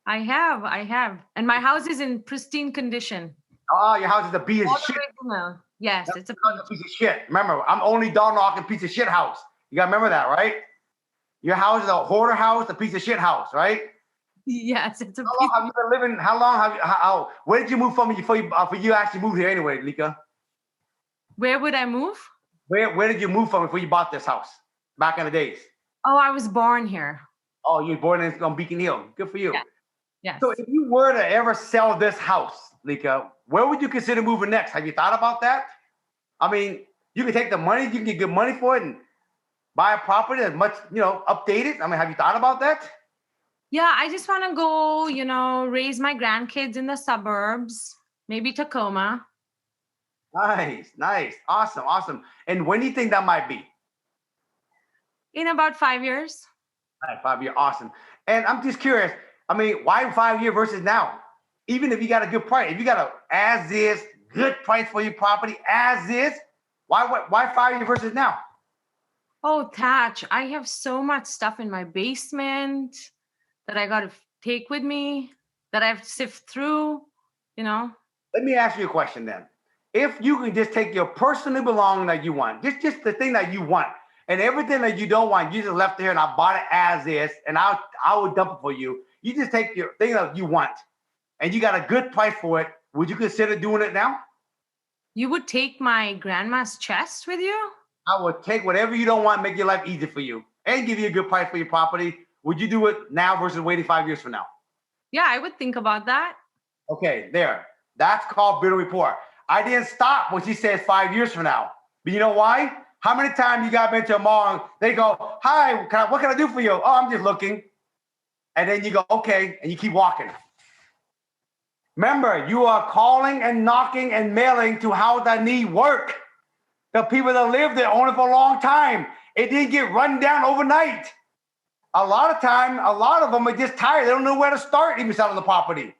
I have. And my house is in pristine condition. Oh, your house is a piece of shit. Original. Yes, it's a piece of shit. Remember, I'm only dog knocking piece of shit house. You gotta remember that, right? Your house is a hoarder house, a piece of shit house, right? Yes, it's a. How long have you been living? How long have you? Where did you move from before you actually moved here anyway, Lika? Where would I move? Where did you move from before you bought this house back in the days? Oh, I was born here. Oh, you were born on Beacon Hill. Good for you. Yeah. Yes. So if you were to ever sell this house, Lika, where would you consider moving next? Have you thought about that? I mean, you can take the money, you can get good money for it and buy a property that's much, updated. I mean, have you thought about that? Yeah, I just want to go, raise my grandkids in the suburbs, maybe Tacoma. Nice. Awesome. And when do you think that might be? In about 5 years. All right, 5 years. Awesome. And I'm just curious, I mean, why 5 years versus now? Even if you got a good price, if you got a as is good price for your property as is, why 5 years versus now? Oh, Thach, I have so much stuff in my basement that I got to take with me, that I have to sift through, Let me ask you a question then. If you can just take your personal belonging that you want, just the thing that you want, and everything that you don't want, you just left it here and I bought it as is, and I would dump it for you. You just take your thing that you want, and you got a good price for it. Would you consider doing it now? You would take my grandma's chest with you? I would take whatever you don't want, make your life easy for you, and give you a good price for your property. Would you do it now versus waiting 5 years from now? Yeah, I would think about that. Okay, there. That's called building rapport. I didn't stop when she said 5 years from now. But you know why? How many times you got into a mall and they go, hi, what can I do for you? Oh, I'm just looking. And then you go, okay, and you keep walking. Remember, you are calling and knocking and mailing to houses that need work. The people that live there own it for a long time. It didn't get run down overnight. A lot of them are just tired. They don't know where to start even selling the property.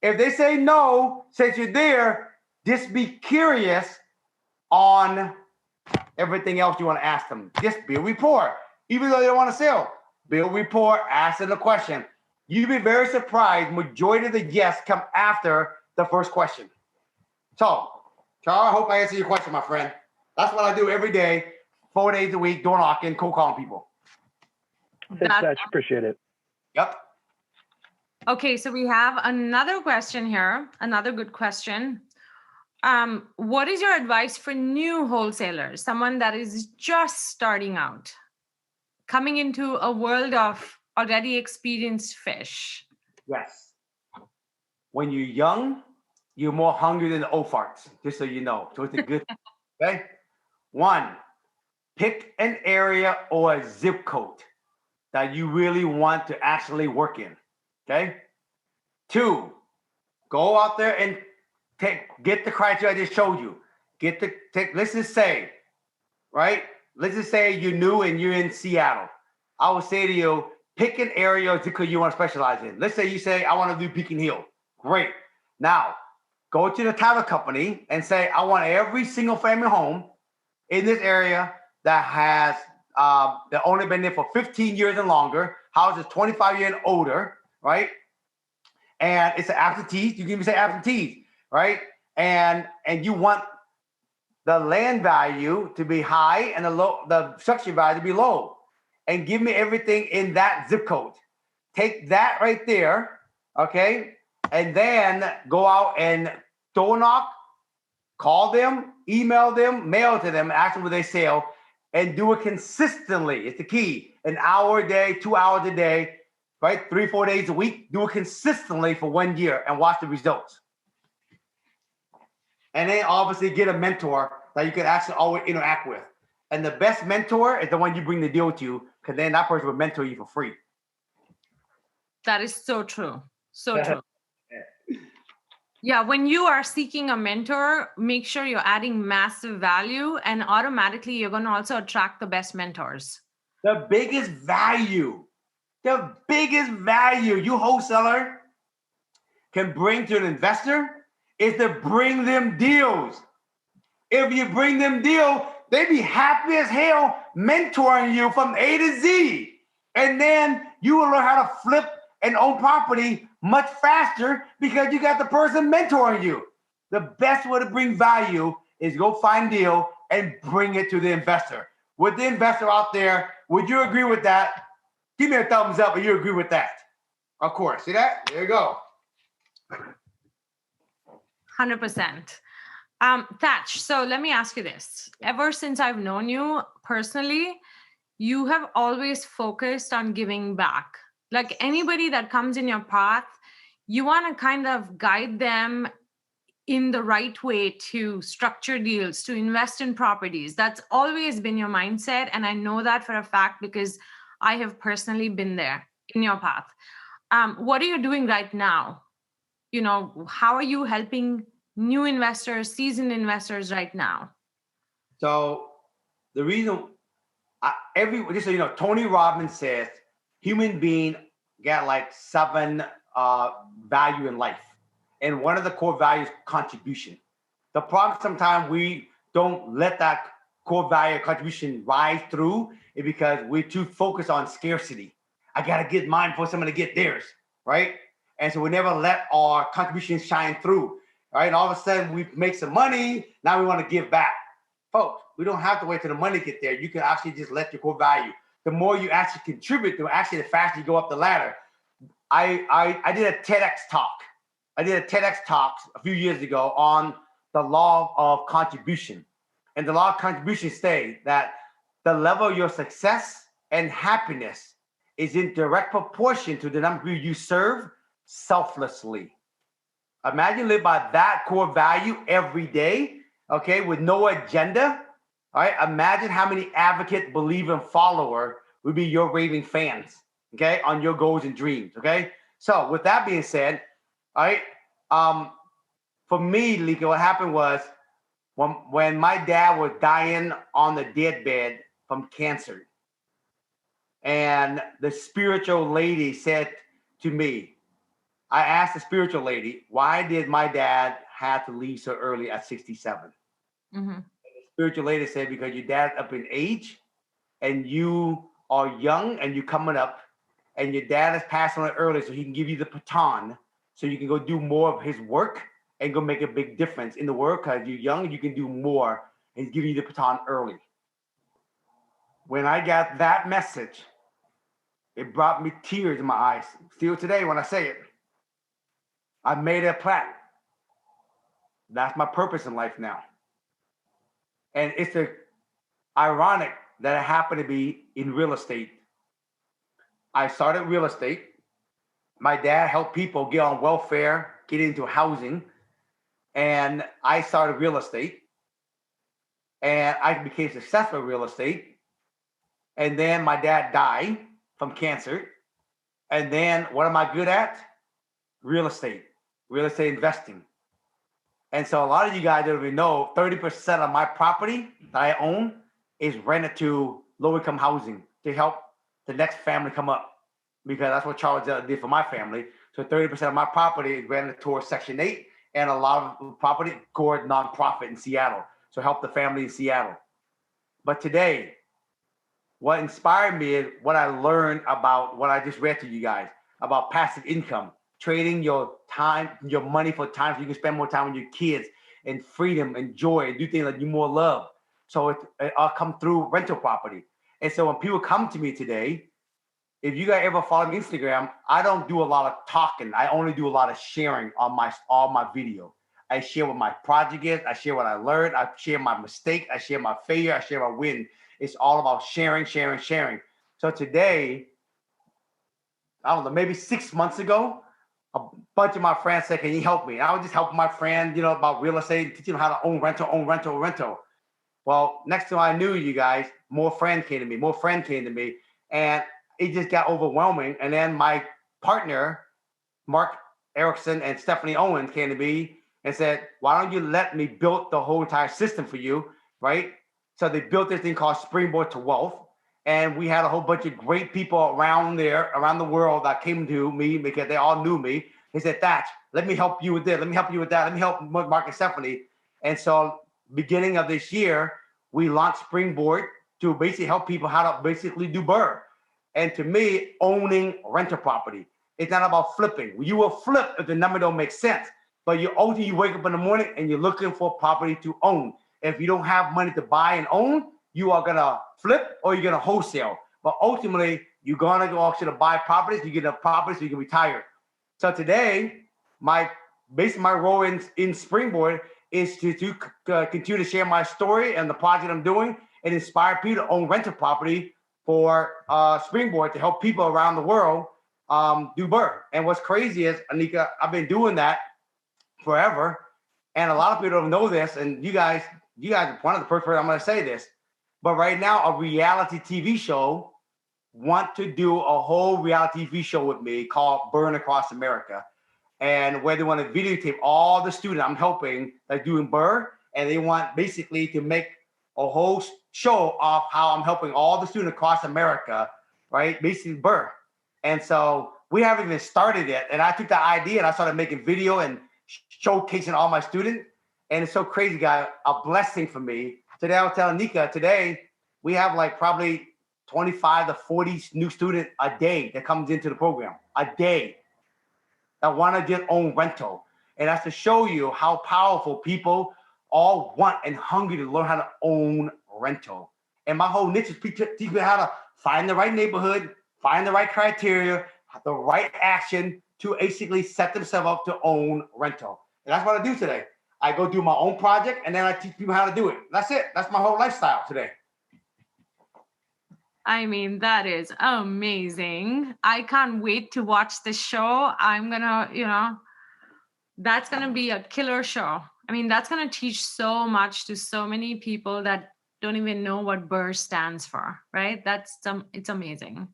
If they say no, since you're there, just be curious on everything else you want to ask them. Just build rapport. Even though they don't want to sell, build rapport, ask them the question. You'd be very surprised. Majority of the yes come after the first question. So, Charles, I hope I answered your question, my friend. That's what I do every day, 4 days a week, door knocking, cold calling people. Thanks, Thach. Appreciate it. Yep. Okay, so we have another question here, another good question. What is your advice for new wholesalers, someone that is just starting out, coming into a world of already experienced fish? Yes. When you're young, you're more hungry than the old farts, just so you know. So it's a good thing, okay? 1, pick an area or a zip code that you really want to actually work in, okay? 2, go out there and get the criteria I just showed you. Let's just say, right? Let's just say you're new and you're in Seattle. I would say to you, pick an area because you want to specialize in. Let's say you say, I want to do Beacon Hill. Great. Now, go to the title company and say, I want every single family home in this area that has that only been there for 15 years and longer. House is 25 years and older, right? And it's an absentees. You can even say absentees, right? And you want the land value to be high and the structure value to be low. And give me everything in that zip code. Take that right there, okay? And then go out and door knock, call them, email them, mail to them, ask them what they sell, and do it consistently. It's the key. An hour a day, 2 hours a day, right? 3-4 days a week. Do it consistently for 1 year and watch the results. And then obviously get a mentor that you can actually always interact with. And the best mentor is the one you bring the deal to, because then that person will mentor you for free. That is so true. So true. Yeah, when you are seeking a mentor, make sure you're adding massive value, and automatically you're going to also attract the best mentors. The biggest value you wholesaler can bring to an investor is to bring them deals. If you bring them deal, they be happy as hell mentoring you from A to Z. And then you will learn how to flip and own property much faster because you got the person mentoring you. The best way to bring value is go find deal and bring it to the investor. With the investor out there, would you agree with that? Give me a thumbs up if you agree with that. Of course. See that? There you go. 100%. Thach, so let me ask you this. Ever since I've known you personally, you have always focused on giving back. Like anybody that comes in your path, you want to kind of guide them in the right way to structure deals, to invest in properties. That's always been your mindset. And I know that for a fact because I have personally been there in your path. What are you doing right now? You know, how are you helping new investors, seasoned investors right now? So the reason just so you know, Tony Robbins says human being got like 7 value in life. And one of the core values, contribution. The problem sometimes we don't let that core value contribution rise through is because we're too focused on scarcity. I got to get mine before someone to get theirs, right? And so we never let our contributions shine through, right? And all of a sudden we make some money. Now we want to give back. Folks, we don't have to wait till the money get there. You can actually just let your core value. The more you actually contribute, the faster you go up the ladder. I did a TEDx talk. I did a TEDx talk a few years ago on the law of contribution. And the law of contribution states that the level of your success and happiness is in direct proportion to the number of people you serve selflessly. Imagine live by that core value every day, okay, with no agenda. All right, imagine how many advocate, believer, and follower would be your raving fans, okay, on your goals and dreams, okay? So with that being said, all right, for me, Lika, what happened was when my dad was dying on the deathbed from cancer, and the spiritual lady said to me, I asked the spiritual lady, why did my dad have to leave so early at 67? Mm-hmm. The spiritual lady said, because your dad's up in age and you are young and you're coming up, and your dad is passing on early so he can give you the baton so you can go do more of his work and go make a big difference in the world, because you're young and you can do more, and he's giving you the baton early. When I got that message, it brought me tears in my eyes. Still today when I say it. I made a plan. That's my purpose in life now. And it's ironic that it happened to be in real estate. I started real estate. My dad helped people get on welfare, get into housing. And I started real estate. And I became successful in real estate. And then my dad died from cancer. And then what am I good at? Real estate investing. And so a lot of you guys don't even know 30% of my property that I own is rented to low income housing to help the next family come up, because that's what Charles did for my family. So 30% of my property is rented towards Section 8, and a lot of property toward nonprofit in Seattle. So help the family in Seattle. But today, what inspired me is what I learned about what I just read to you guys about passive income, trading your time, your money for time so you can spend more time with your kids and freedom and joy and do things that you more love. So it all come through rental property. And so when people come to me today, if you guys ever follow me on Instagram, I don't do a lot of talking. I only do a lot of sharing on all my video. I share what my project is. I share what I learned. I share my mistake. I share my failure. I share my win. It's all about sharing, sharing, sharing. So today, I don't know, maybe 6 months ago, a bunch of my friends said, can you help me? And I was just helping my friend, about real estate, teaching them how to own rental. Well, next time I knew, you guys, more friends came to me, and it just got overwhelming. And then my partner, Mark Erickson and Stephanie Owens, came to me and said, why don't you let me build the whole entire system for you, right? So they built this thing called Springboard to Wealth. And we had a whole bunch of great people around the world that came to me because they all knew me. They said, Thach, let me help you with this. Let me help you with that. Let me help Mark and Stephanie. And so beginning of this year, we launched Springboard to basically help people how to basically do BRRRR. And to me, owning rental property, it's not about flipping. You will flip if the number don't make sense. But you wake up in the morning and you're looking for property to own. If you don't have money to buy and own, you are gonna flip or you're gonna wholesale. But ultimately, you're gonna go auction to buy properties. You get a property so you can retire. So today, my role in Springboard is to continue to share my story and the project I'm doing and inspire people to own rental property for Springboard to help people around the world do BRRRR. And what's crazy is, Anika, I've been doing that forever, and a lot of people don't know this. And you guys are one of the first person I'm going to say this. But right now, a reality TV show want to do a whole reality TV show with me called Burn Across America, and where they want to videotape all the students I'm helping like doing BRRRR, and they want basically to make a whole show of how I'm helping all the students across America, right? Basically BRRRR. And so we haven't even started yet. And I took the idea and I started making video and showcasing all my students. And it's so crazy, guys, a blessing for me. Today I was telling Nika, today we have like probably 25 to 40 new students a day that comes into the program, a day, that want to just own rental. And that's to show you how powerful people all want and hungry to learn how to own rental. And my whole niche is teaching people how to find the right neighborhood, find the right criteria, the right action to basically set themselves up to own rental. And that's what I do today. I go do my own project and then I teach people how to do it. That's it. That's my whole lifestyle today. I mean, that is amazing. I can't wait to watch this show. I'm gonna, that's gonna be a killer show. I mean, that's gonna teach so much to so many people that don't even know what BRRRR stands for, right? It's amazing.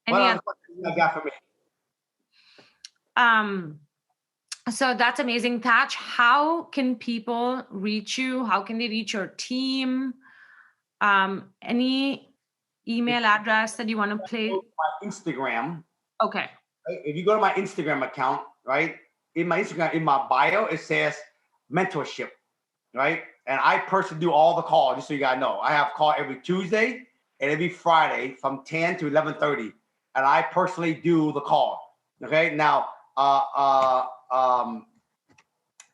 What else you got for me? So that's amazing. Thach, how can people reach you? How can they reach your team? Any email address that you want to play? My Instagram. Okay. If you go to my Instagram account, right? In my Instagram, in my bio, it says mentorship, right? And I personally do all the calls, just so you guys know. I have call every Tuesday and every Friday from 10 to 11:30. And I personally do the call. Okay. Now, John,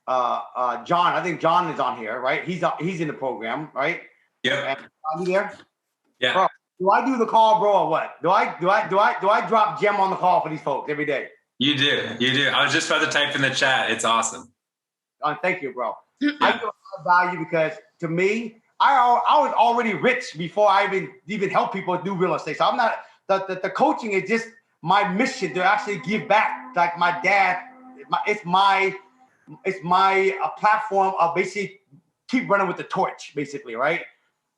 I think John is on here, right? He's in the program, right? Yep. Are you there? Yeah. Bro, do I do the call, bro, or what? Do I drop gem on the call for these folks every day? You do. I was just about to type in the chat. It's awesome. Thank you, bro. Yeah. I get a lot of value because to me, I was already rich before I even help people do real estate. So I'm not the coaching is just my mission to actually give back. Like my dad, it's my platform of basically keep running with the torch, basically, right?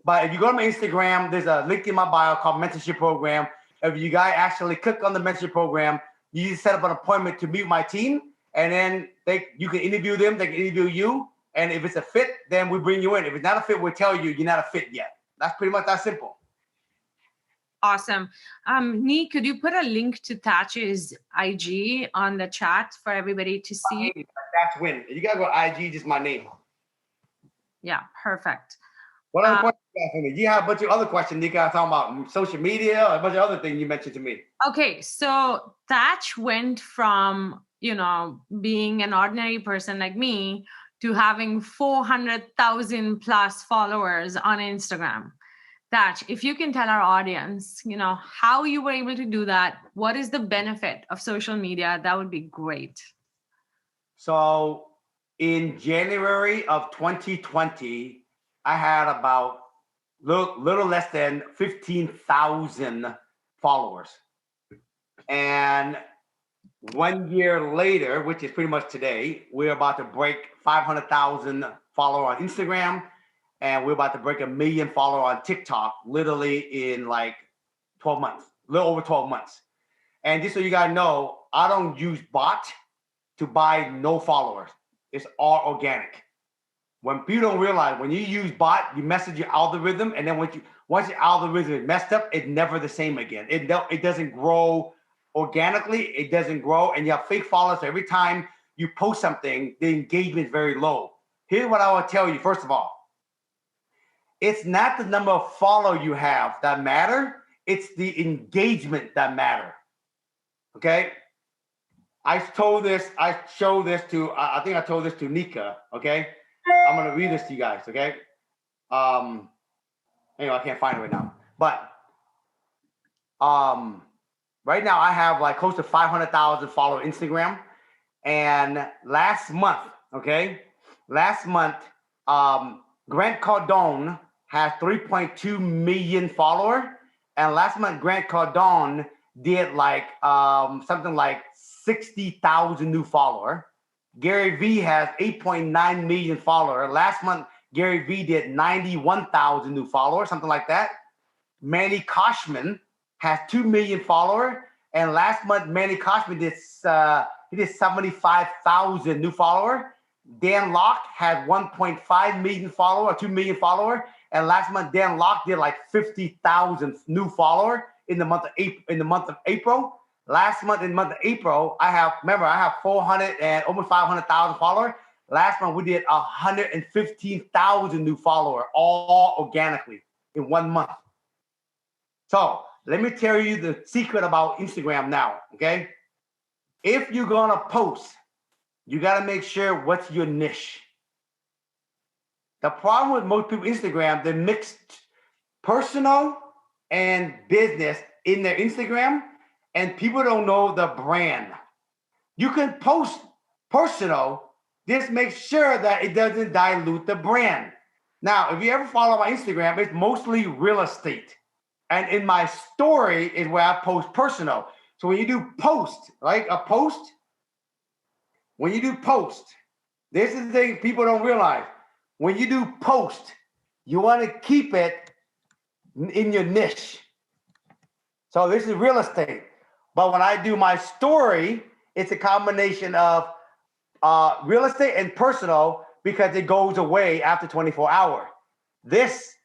But if you go to my Instagram, there's a link in my bio called Mentorship Program. If you guys actually click on the Mentorship Program, you set up an appointment to meet my team, and then you can interview them, they can interview you, and if it's a fit, then we bring you in. If it's not a fit, we'll tell you you're not a fit yet. That's pretty much that simple. Awesome. Nee, could you put a link to Thach's IG on the chat for everybody to see? Thach Nguyen. You gotta go IG, just my name. Yeah, perfect. What other questions you got for me? You have a bunch of other questions. You guys talking about social media, a bunch of other things you mentioned to me. Okay, so Thach went from, being an ordinary person like me to having 400,000 plus followers on Instagram. Thach, if you can tell our audience, how you were able to do that, what is the benefit of social media, that would be great. So in January of 2020, I had about little less than 15,000 followers. And 1 year later, which is pretty much today, we're about to break 500,000 followers on Instagram, and we're about to break 1 million followers on TikTok, literally in like 12 months, a little over 12 months. And just so you guys know, I don't use bot to buy no followers. It's all organic. When people don't realize, when you use bot, you message your algorithm, and then once your algorithm is messed up, it's never the same again. It doesn't grow organically. It doesn't grow, and you have fake followers. So every time you post something, the engagement is very low. Here's what I will tell you. First of all, it's not the number of followers you have that matter. It's the engagement that matter. Okay. I told this to Nika. Okay. I'm going to read this to you guys. Okay. Anyway, I can't find it right now, but, right now I have like close to 500,000 followers on Instagram. And last month, Grant Cardone has 3.2 million followers. And last month, Grant Cardone did like something like 60,000 new followers. Gary Vee has 8.9 million followers. Last month, Gary Vee did 91,000 new followers, something like that. Manny Koshman has 2 million followers. And last month, Manny Koshman did 75,000 new followers. Dan Locke had 1.5 million followers, 2 million followers. And last month, Dan Locke did like 50,000 new followers in the month of April. Last month, in the month of April, I have 400 and almost 500,000 followers. Last month, we did 115,000 new followers, all organically in 1 month. So let me tell you the secret about Instagram now, okay? If you're gonna post, you gotta make sure what's your niche. The problem with most people Instagram, they mix personal and business in their Instagram, and people don't know the brand. You can post personal, just make sure that it doesn't dilute the brand. Now, if you ever follow my Instagram, it's mostly real estate. And in my story is where I post personal. So when you do post, like a post, when you do post, this is the thing people don't realize. When you do post, you want to keep it in your niche. So this is real estate. But when I do my story, it's a combination of real estate and personal because it goes away after 24 hours. This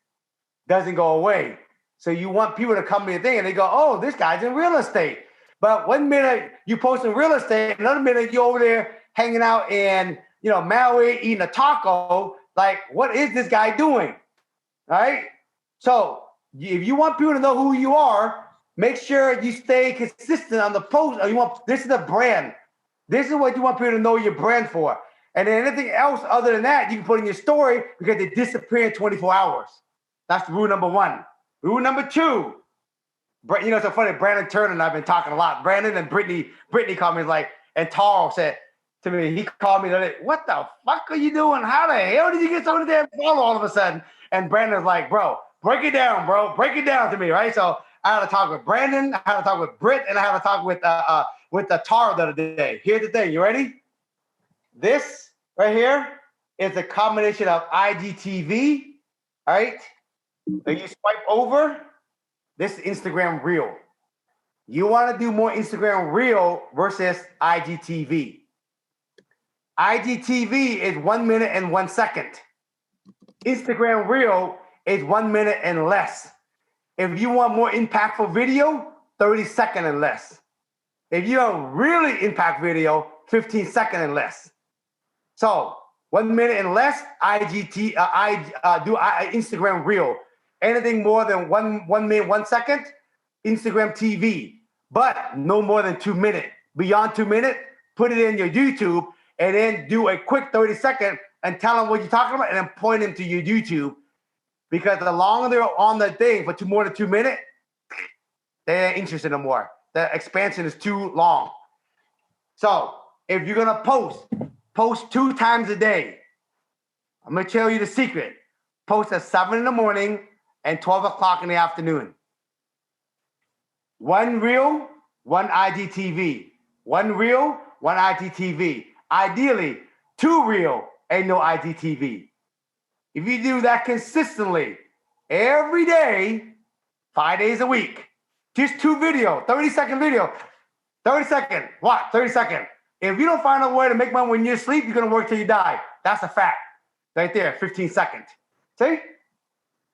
doesn't go away. So you want people to come to your thing and they go, oh, this guy's in real estate. But 1 minute you post in real estate, another minute you're over there hanging out in, Maui eating a taco. Like, what is this guy doing? Right? So if you want people to know who you are, make sure you stay consistent on the post. This is the brand. This is what you want people to know your brand for. And then anything else other than that, you can put in your story because they disappear in 24 hours. That's rule number 1. Rule number 2. It's so funny. Brandon Turner and I've been talking a lot. Brandon and Brittany called me and Taro said to me, he called me the other day, what the fuck are you doing? How the hell did you get so many damn follow all of a sudden? And Brandon's like, bro, break it down, bro. Break it down to me, right? So I had to talk with Brandon, I had to talk with Britt, and I had to talk with the Taro the other day. Here's the thing. You ready? This right here is a combination of IGTV, all right? Then you swipe over, this is Instagram Reel. You want to do more Instagram Reel versus IGTV. IGTV is 1 minute and 1 second. Instagram Reel is 1 minute and less. If you want more impactful video, 30 seconds and less. If you want really impact video, 15 seconds and less. So 1 minute and less, Instagram Reel. Anything more than 1 minute, 1 second, Instagram TV. But no more than 2 minutes. Beyond 2 minutes, put it in your YouTube and then do a quick 30 second and tell them what you're talking about and then point them to your YouTube. Because the longer they're on the thing for more than 2 minutes, they ain't interested no more. The expansion is too long. So if you're gonna post 2 times a day. I'm gonna tell you the secret. Post at 7 in the morning and 12 o'clock in the afternoon. 1 reel, 1 IGTV. 1 reel, 1 IGTV. Ideally, 2 reel and no IGTV. If you do that consistently, every day, 5 days a week, just 2 video, 30-second video, 30 second, what? 30 second. If you don't find a way to make money when you sleep, you're gonna work till you die. That's a fact. Right there, 15 seconds. See?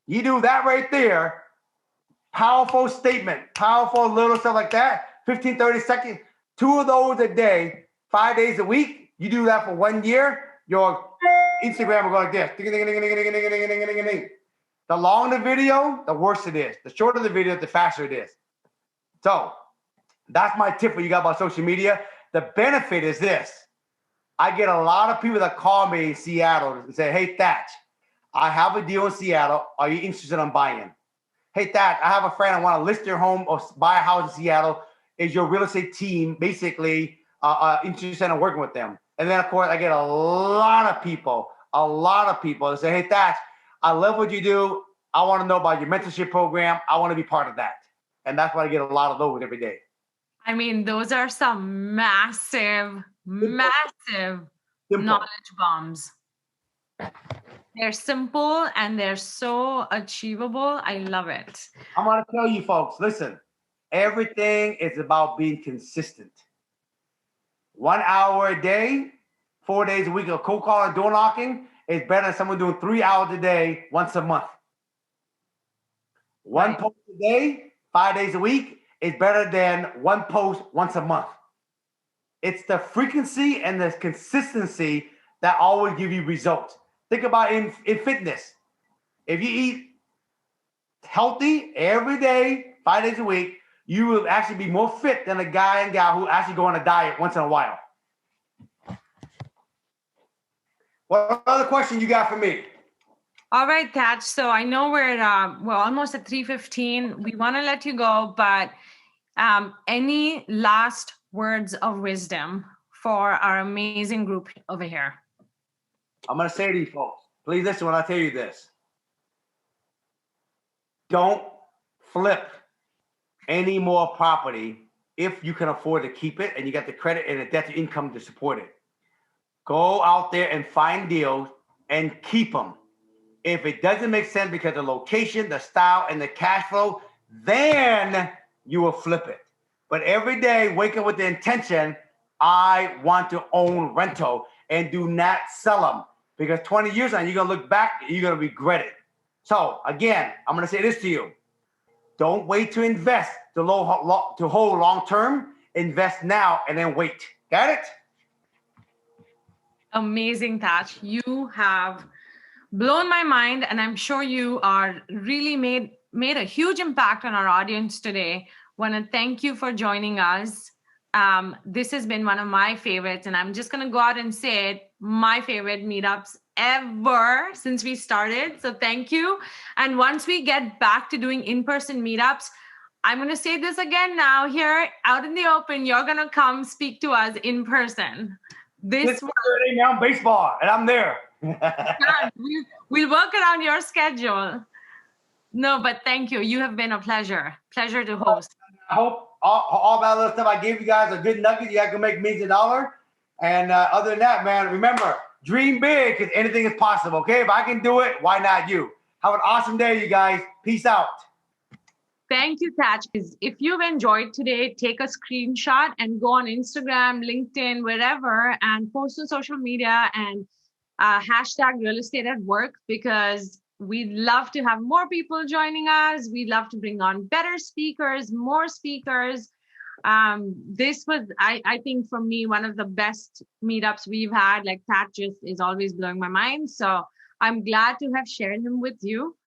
You do that right there, powerful statement, powerful little stuff like that, 15, 30 seconds, 2 of those a day, 5 days a week. You do that for 1 year, your Instagram will go like this. Ding, ding, ding, ding, ding, ding, ding, ding, ding, ding. The longer the video, the worse it is. The shorter the video, the faster it is. So that's my tip for you guys about social media. The benefit is this. I get a lot of people that call me in Seattle and say, hey, Thach, I have a deal in Seattle. Are you interested in buying? Hey, Thach, I have a friend. I want to list your home or buy a house in Seattle. Is your real estate team basically interested in working with them? And then, of course, I get a lot of people that say, hey, Thach, I love what you do. I want to know about your mentorship program. I want to be part of that. And that's why I get a lot of those every day. I mean, those are some massive Simple. knowledge bombs. They're simple and they're so achievable. I love it. I'm going to tell you folks, listen, everything is about being consistent. 1 hour a day, 4 days a week of cold calling, door knocking is better than someone doing 3 hours a day once a month. One post a day, 5 days a week is better than 1 post once a month. It's the frequency and the consistency that always give you results. Think about in fitness. If you eat healthy every day, 5 days a week, you will actually be more fit than a guy and gal who actually go on a diet once in a while. What other question you got for me? All right, Thach. So I know we're almost at 3:15. We want to let you go, but any last words of wisdom for our amazing group over here? I'm going to say to you folks, please listen when I tell you this. Don't flip any more property if you can afford to keep it and you got the credit and the debt to income to support it. Go out there and find deals and keep them. If it doesn't make sense because of the location, the style, and the cash flow, then you will flip it. But every day, wake up with the intention, I want to own rental, and do not sell them. Because 20 years on, you're going to look back, and you're going to regret it. So again, I'm going to say this to you. Don't wait to invest to hold long term. Invest now and then wait. Got it? Amazing, Thach. You have blown my mind, and I'm sure you are really made a huge impact on our audience today. Want to thank you for joining us. This has been one of my favorites, and I'm just going to go out and say it, my favorite meetups ever since we started. So thank you. And once we get back to doing in-person meetups, I'm going to say this again now here out in the open. You're going to come speak to us in person. This Saturday now baseball, and I'm there. We'll work around your schedule. No, but thank you. You have been a pleasure. Pleasure to host. I hope all that little stuff I gave you guys a good nugget. You guys can make millions of dollars. And other than that, man, remember, dream big because anything is possible. Okay, if I can do it, why not you? Have an awesome day, you guys. Peace out. Thank you, Thach. If you've enjoyed today, take a screenshot and go on Instagram, LinkedIn, wherever, and post on social media and hashtag real estate at work, because we'd love to have more people joining us. We'd love to bring on better speakers, more speakers. This was, I think, for me, one of the best meetups we've had. Like, Thach just is always blowing my mind. So I'm glad to have shared him with you.